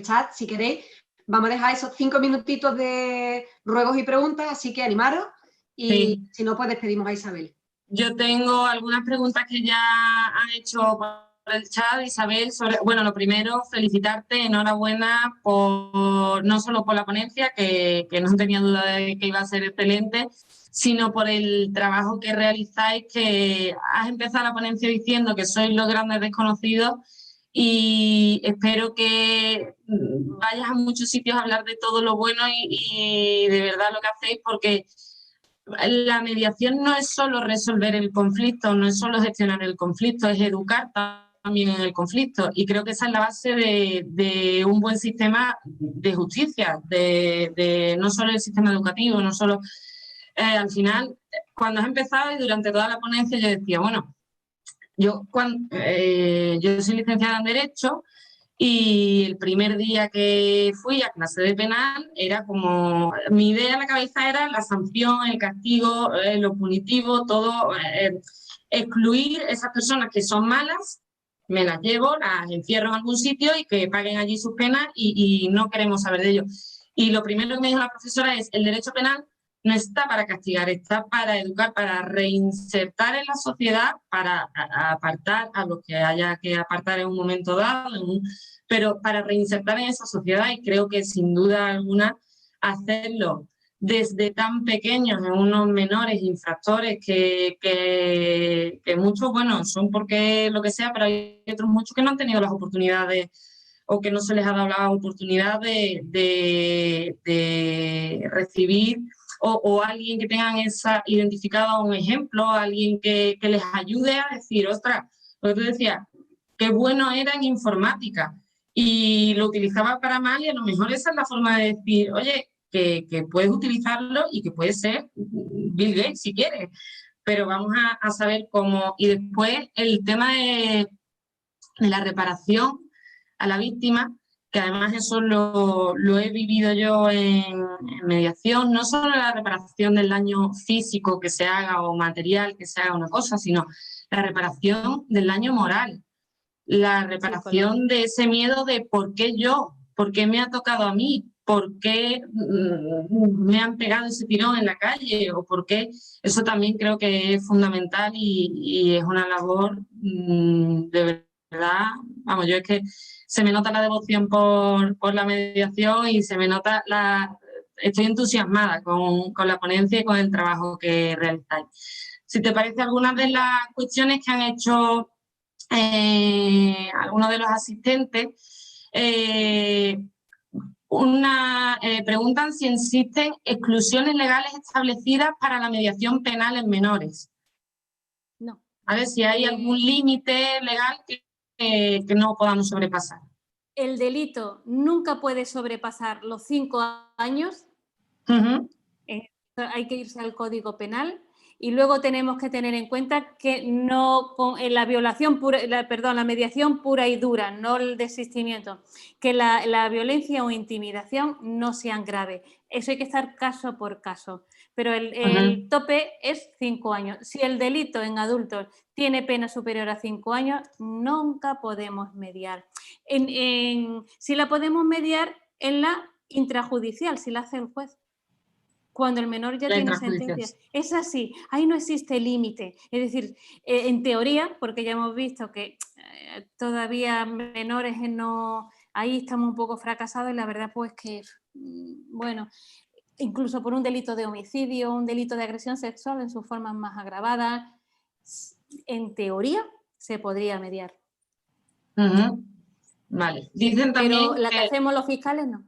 chat, si queréis. Vamos a dejar esos 5 minutitos de ruegos y preguntas, así que animaros. Y si no, pues despedimos a Isabel. Yo tengo algunas preguntas que ya han hecho por el chat, Isabel. Bueno, lo primero, felicitarte, enhorabuena no solo por la ponencia, que no tenía duda de que iba a ser excelente, sino por el trabajo que realizáis, que has empezado la ponencia diciendo que sois los grandes desconocidos y espero que vayas a muchos sitios a hablar de todo lo bueno y de verdad lo que hacéis, porque la mediación no es solo resolver el conflicto, no es solo gestionar el conflicto, es educar también en el conflicto. Y creo que esa es la base de un buen sistema de justicia, de no solo el sistema educativo, no solo... al final, cuando has empezado y durante toda la ponencia yo decía, bueno, yo soy licenciada en Derecho y el primer día que fui a clase de penal era como, mi idea en la cabeza era la sanción, el castigo, lo punitivo, todo, excluir esas personas que son malas, me las llevo, las encierro en algún sitio y que paguen allí sus penas y no queremos saber de ello. Y lo primero que me dijo la profesora es, el derecho penal no está para castigar, está para educar, para reinsertar en la sociedad, para apartar a los que haya que apartar en un momento dado, pero para reinsertar en esa sociedad, y creo que sin duda alguna hacerlo desde tan pequeños, en unos menores infractores que muchos, bueno, son porque lo que sea, pero hay otros muchos que no han tenido las oportunidades o que no se les ha dado la oportunidad de recibir o alguien que tengan identificado un ejemplo, alguien que les ayude a decir, ostras, lo que tú decías, qué bueno era en informática y lo utilizaba para mal y a lo mejor esa es la forma de decir, oye, que puedes utilizarlo y que puede ser Bill Gates si quieres, pero vamos a saber cómo. Y después el tema de la reparación a la víctima, que además eso lo he vivido yo en mediación, no solo la reparación del daño físico que se haga o material que se haga una cosa, sino la reparación del daño moral, la reparación de ese miedo de ¿por qué yo? ¿Por qué me ha tocado a mí? por qué me han pegado ese tirón en la calle o por qué. Eso también creo que es fundamental y es una labor de verdad. Vamos, yo es que se me nota la devoción por la mediación y se me nota estoy entusiasmada con la ponencia y con el trabajo que realizáis. Si te parece, algunas de las cuestiones que han hecho algunos de los asistentes, preguntan si existen exclusiones legales establecidas para la mediación penal en menores. No. ¿Vale? Si hay algún límite legal que no podamos sobrepasar. El delito nunca puede sobrepasar los 5 años. Hay que irse al Código Penal. Y luego tenemos que tener en cuenta que no la violación pura, la mediación pura y dura, no el desistimiento, que la violencia o intimidación no sean graves. Eso hay que estar caso por caso. Pero el tope es 5 años. Si el delito en adultos tiene pena superior a 5 años, nunca podemos mediar. Si la podemos mediar en la intrajudicial, si la hace el juez. Cuando el menor ya tiene sentencia. Es así, ahí no existe límite. Es decir, en teoría, porque ya hemos visto que todavía menores no... Ahí estamos un poco fracasados y la verdad pues que, bueno, incluso por un delito de homicidio, un delito de agresión sexual en sus formas más agravadas, en teoría se podría mediar. Vale. Dicen también pero la que hacemos los fiscales no.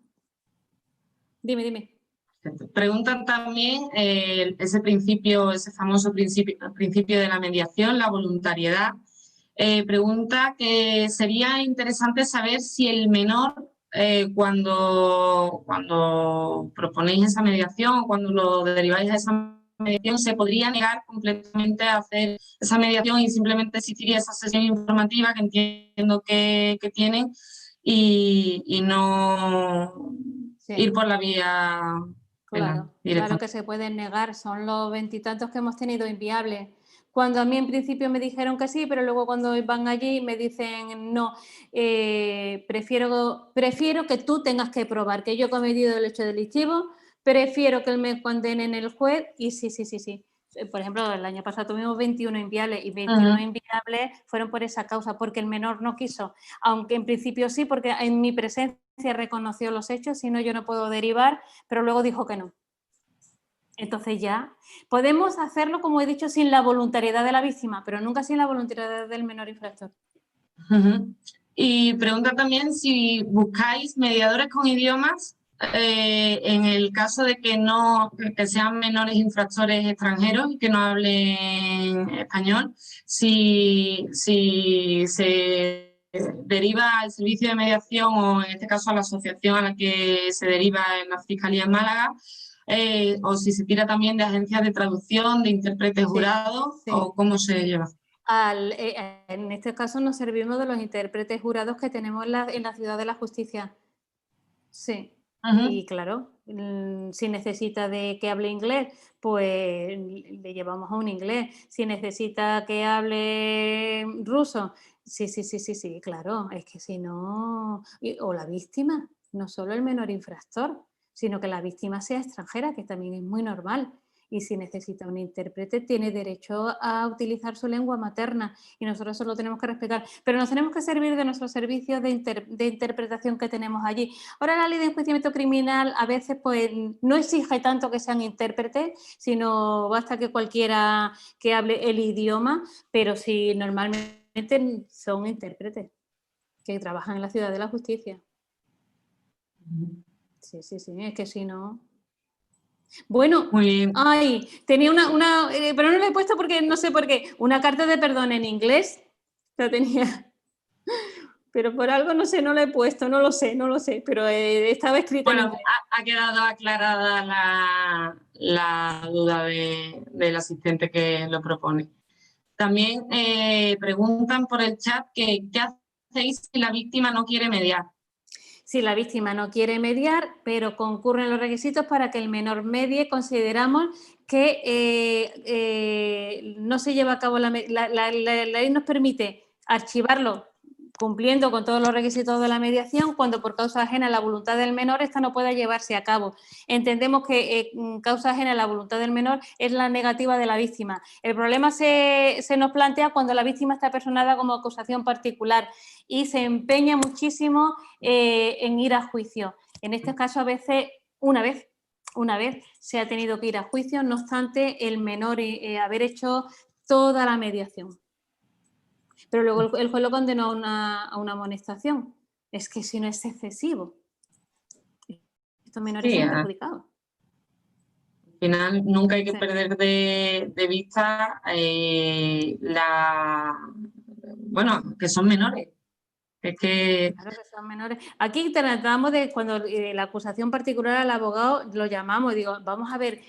Dime. Preguntan también ese principio, ese famoso principio de la mediación, la voluntariedad. Pregunta que sería interesante saber si el menor, cuando proponéis esa mediación o cuando lo deriváis a esa mediación, se podría negar completamente a hacer esa mediación y simplemente existiría esa sesión informativa que entiendo que tienen y no ir por la vía... Claro que se pueden negar, son los 20 y tantos que hemos tenido inviables. Cuando a mí en principio me dijeron que sí, pero luego cuando van allí me dicen no, prefiero que tú tengas que probar que yo he cometido el hecho delictivo, prefiero que me condenen el juez y sí. Por ejemplo, el año pasado tuvimos 21 inviables y 21 inviables fueron por esa causa, porque el menor no quiso, aunque en principio sí, porque en mi presencia reconoció los hechos, si no yo no puedo derivar, pero luego dijo que no. Entonces ya podemos hacerlo, como he dicho, sin la voluntariedad de la víctima, pero nunca sin la voluntariedad del menor infractor. Y pregunta también si buscáis mediadores con idiomas en el caso de que sean menores infractores extranjeros y que no hablen español, si se deriva al servicio de mediación o en este caso a la asociación a la que se deriva en la Fiscalía en Málaga, o si se tira también de agencias de traducción, de intérpretes jurados, o cómo se lleva. En este caso nos servimos de los intérpretes jurados que tenemos en la Ciudad de la Justicia. Sí. Y claro, si necesita de que hable inglés, pues le llevamos a un inglés. Si necesita que hable ruso, sí, claro. Es que si no... O la víctima, no solo el menor infractor, sino que la víctima sea extranjera, que también es muy normal. Y si necesita un intérprete, tiene derecho a utilizar su lengua materna y nosotros eso lo tenemos que respetar. Pero nos tenemos que servir de nuestros servicios de interpretación que tenemos allí. Ahora la ley de enjuiciamiento criminal a veces pues no exige tanto que sean intérpretes, sino basta que cualquiera que hable el idioma, pero sí normalmente son intérpretes que trabajan en la Ciudad de la Justicia. Sí, es que si no... Bueno, tenía una pero no la he puesto porque no sé por qué. Una carta de perdón en inglés la tenía, pero por algo no sé, no la he puesto, no lo sé, pero estaba escrita en inglés. Ha quedado aclarada la duda del asistente que lo propone. También preguntan por el chat que ¿qué hacéis si la víctima no quiere mediar? Si la víctima no quiere mediar, pero concurren los requisitos para que el menor medie, consideramos que no se lleva a cabo la ley nos permite archivarlo cumpliendo con todos los requisitos de la mediación, cuando por causa ajena a la voluntad del menor esta no pueda llevarse a cabo. Entendemos que causa ajena a la voluntad del menor es la negativa de la víctima. El problema se nos plantea cuando la víctima está personada como acusación particular y se empeña muchísimo en ir a juicio. En este caso, a veces, una vez se ha tenido que ir a juicio, no obstante el menor haber hecho toda la mediación. Pero luego el juez lo condenó a una amonestación. Es que si no es excesivo. Estos menores son perjudicados. Al final, nunca hay que perder de vista bueno, que son menores. Es que... Claro que son menores. Aquí tratamos de, cuando la acusación particular al abogado lo llamamos, digo, vamos a ver,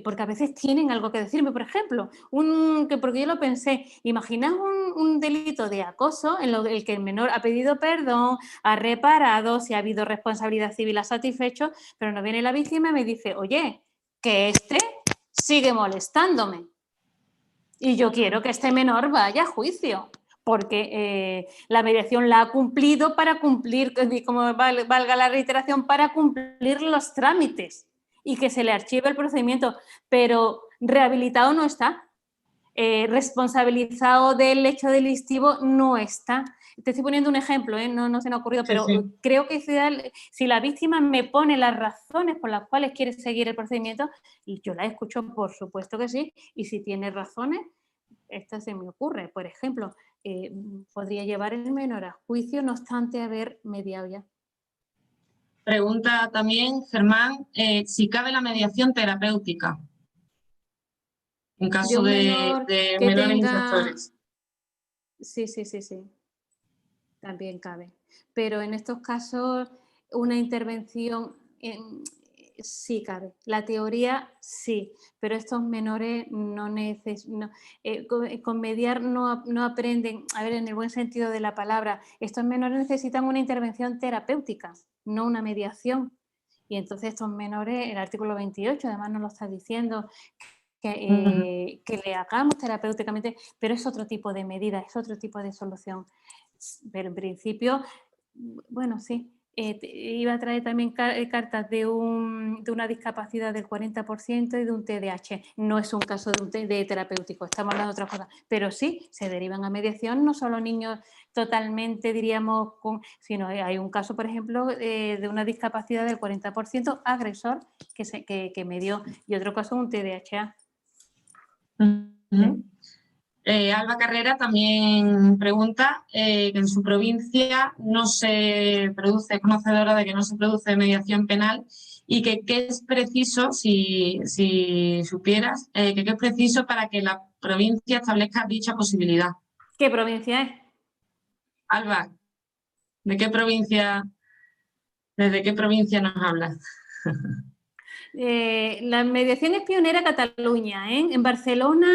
porque a veces tienen algo que decirme. Por ejemplo, porque yo lo pensé, imaginad un delito de acoso en el que el menor ha pedido perdón, ha reparado, si ha habido responsabilidad civil ha satisfecho, pero no viene la víctima y me dice, oye, que este sigue molestándome y yo quiero que este menor vaya a juicio. Porque la mediación la ha cumplido para cumplir, como valga la reiteración, para cumplir los trámites y que se le archive el procedimiento, pero rehabilitado no está, responsabilizado del hecho delictivo no está. Te estoy poniendo un ejemplo, no se me ha ocurrido, pero sí. Creo que si la víctima me pone las razones por las cuales quiere seguir el procedimiento, y yo la escucho, por supuesto que sí, y si tiene razones, esta se me ocurre, por ejemplo, podría llevar el menor a juicio, no obstante haber mediado ya. Pregunta también, Germán, si cabe la mediación terapéutica en caso de menores infractores. Sí. También cabe. Pero en estos casos, una intervención sí cabe. La teoría sí, pero estos menores con mediar no aprenden, a ver, en el buen sentido de la palabra, estos menores necesitan una intervención terapéutica, no una mediación. Y entonces estos menores, el artículo 28 además nos lo está diciendo, que le hagamos terapéuticamente, pero es otro tipo de medida, es otro tipo de solución. Pero en principio, bueno, sí. Iba a traer también cartas de una discapacidad del 40% y de un TDAH. No es un caso de terapéutico, estamos hablando de otra cosa. Pero sí, se derivan a mediación, no solo niños totalmente, diríamos, sino hay un caso, por ejemplo, de una discapacidad del 40% agresor que medió y otro caso un TDAH. Alba Carrera también pregunta que en su provincia no se produce, es conocedora de que no se produce mediación penal y que qué es preciso, si supieras, que qué es preciso para que la provincia establezca dicha posibilidad. ¿Qué provincia es? Alba, ¿desde qué provincia nos hablas? La mediación es pionera Cataluña, en Barcelona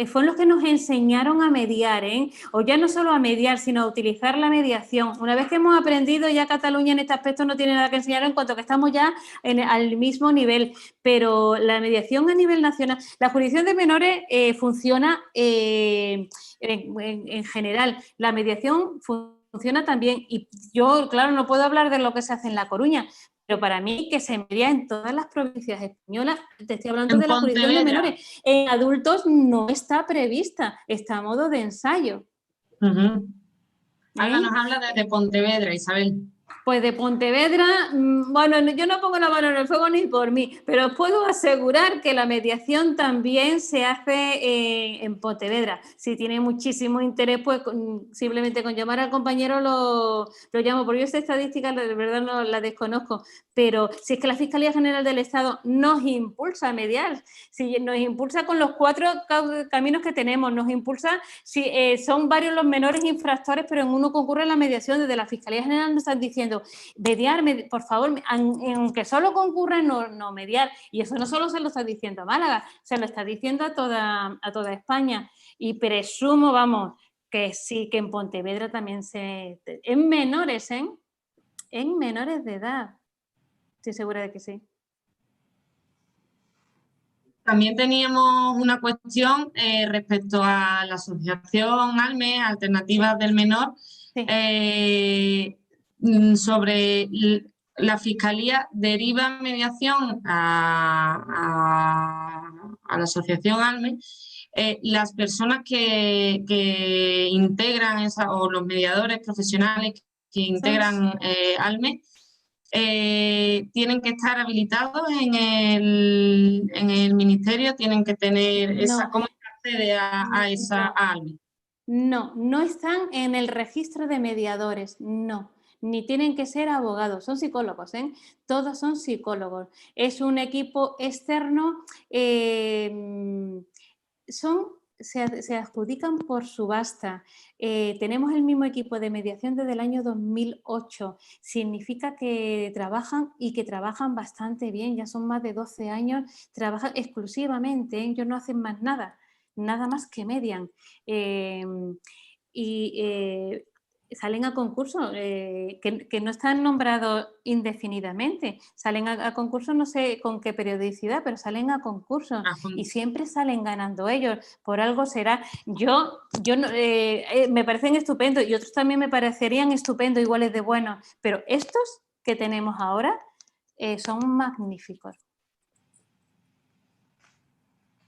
fueron los que nos enseñaron a mediar, o ya no solo a mediar, sino a utilizar la mediación. Una vez que hemos aprendido, ya Cataluña en este aspecto no tiene nada que enseñar en cuanto que estamos ya al mismo nivel, pero la mediación a nivel nacional, la jurisdicción de menores funciona en general, la mediación funciona también, y yo, claro, no puedo hablar de lo que se hace en La Coruña, pero para mí que se media en todas las provincias españolas, te estoy hablando de la jurisdicción de menores. En adultos no está prevista, está a modo de ensayo. Ahora nos habla de Pontevedra, Isabel. Pues de Pontevedra, bueno, yo no pongo la mano en el fuego ni por mí, pero os puedo asegurar que la mediación también se hace en Pontevedra. Si tiene muchísimo interés, pues simplemente con llamar al compañero lo llamo, porque yo esta estadística de verdad no la desconozco, pero si es que la Fiscalía General del Estado nos impulsa a mediar, si nos impulsa con los 4 caminos que tenemos, nos impulsa, si son varios los menores infractores, pero en uno concurre la mediación, desde la Fiscalía General nos están diciendo mediar, por favor, aunque solo concurra no mediar, y eso no solo se lo está diciendo a Málaga, se lo está diciendo a toda España, y presumo, vamos, que sí, que en Pontevedra también en menores, en menores de edad, estoy segura de que sí. También teníamos una cuestión respecto a la asociación ALME, Alternativas del Menor, Sí. Sobre la Fiscalía deriva mediación a la asociación ALME. Las personas que integran o los mediadores profesionales que integran ALME tienen que estar habilitados en el ministerio, tienen que tener esa, ¿cómo se accede a esa ALME? No, no están en el registro de mediadores, no. Ni tienen que ser abogados, son psicólogos, ¿eh? Todos son psicólogos. Es un equipo externo, se adjudican por subasta. Tenemos el mismo equipo de mediación desde el año 2008. Significa que trabajan y que trabajan bastante bien. Ya son más de 12 años, trabajan exclusivamente, ¿eh? Ellos no hacen más nada más que median. Salen a concurso, que no están nombrados indefinidamente. Salen a concurso, no sé con qué periodicidad, pero salen a concurso y siempre salen ganando ellos. Por algo será. Yo no, me parecen estupendos y otros también me parecerían estupendos, iguales de buenos, pero estos que tenemos ahora son magníficos.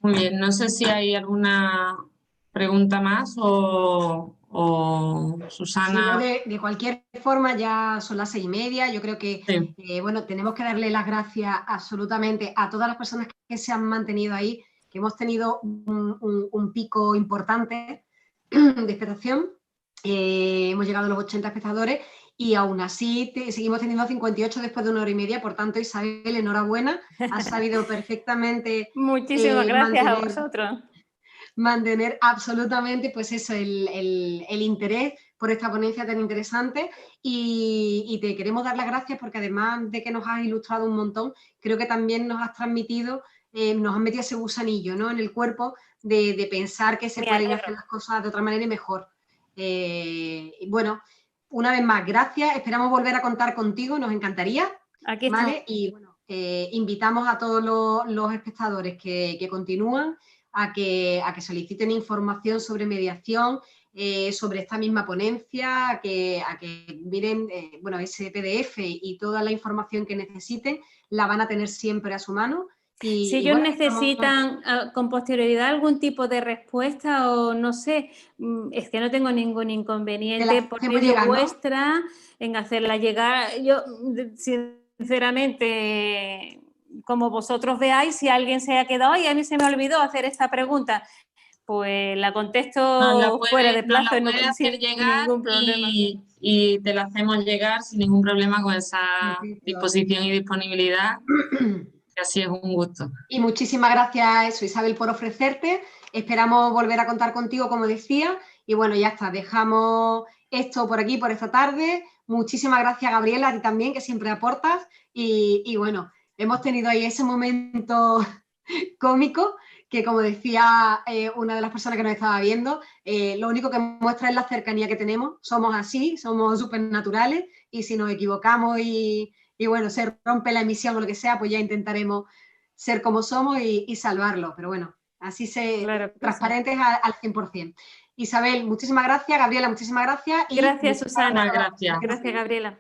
Muy bien, no sé si hay alguna pregunta más o Susana. Sí, de cualquier forma, ya son las 6:30. Yo creo que Sí. bueno, tenemos que darle las gracias absolutamente a todas las personas que se han mantenido ahí, que hemos tenido un pico importante de expectación. Hemos llegado a los 80 espectadores y aún así seguimos teniendo 58 después de 1 hora y media. Por tanto, Isabel, enhorabuena. Has sabido perfectamente Muchísimas gracias a vosotros. Mantener absolutamente pues eso, el interés por esta ponencia tan interesante y te queremos dar las gracias porque además de que nos has ilustrado un montón, creo que también nos has transmitido, nos has metido ese gusanillo, ¿no?, en el cuerpo de pensar que se pueden hacer las cosas de otra manera y mejor. Y bueno, una vez más, gracias, esperamos volver a contar contigo, nos encantaría. Aquí ¿vale? Y bueno, invitamos a todos los espectadores que continúan a que soliciten información sobre mediación, sobre esta misma ponencia, a que miren bueno, ese PDF y toda la información que necesiten, la van a tener siempre a su mano. Si ellos necesitan con posterioridad algún tipo de respuesta o no sé, es que no tengo ningún inconveniente por medio vuestra en hacerla llegar. Yo, sinceramente, como vosotros veáis, si alguien se ha quedado y a mí se me olvidó hacer esta pregunta, pues la contesto fuera de plazo y no sin ningún problema. Y te la hacemos llegar sin ningún problema con esa disposición y disponibilidad. Así es un gusto. Y muchísimas gracias, Isabel, por ofrecerte. Esperamos volver a contar contigo, como decía. Y bueno, ya está, dejamos esto por aquí, por esta tarde. Muchísimas gracias, Gabriela, a ti también, que siempre aportas. Y bueno, hemos tenido ahí ese momento cómico que, como decía una de las personas que nos estaba viendo, lo único que muestra es la cercanía que tenemos. Somos así, somos súper naturales y si nos equivocamos y bueno, se rompe la emisión o lo que sea, pues ya intentaremos ser como somos y salvarlo. Pero bueno, así transparentes al 100%. Isabel, muchísimas gracias. Gabriela, muchísimas gracias. Gracias, Susana. Gracias, Gabriela.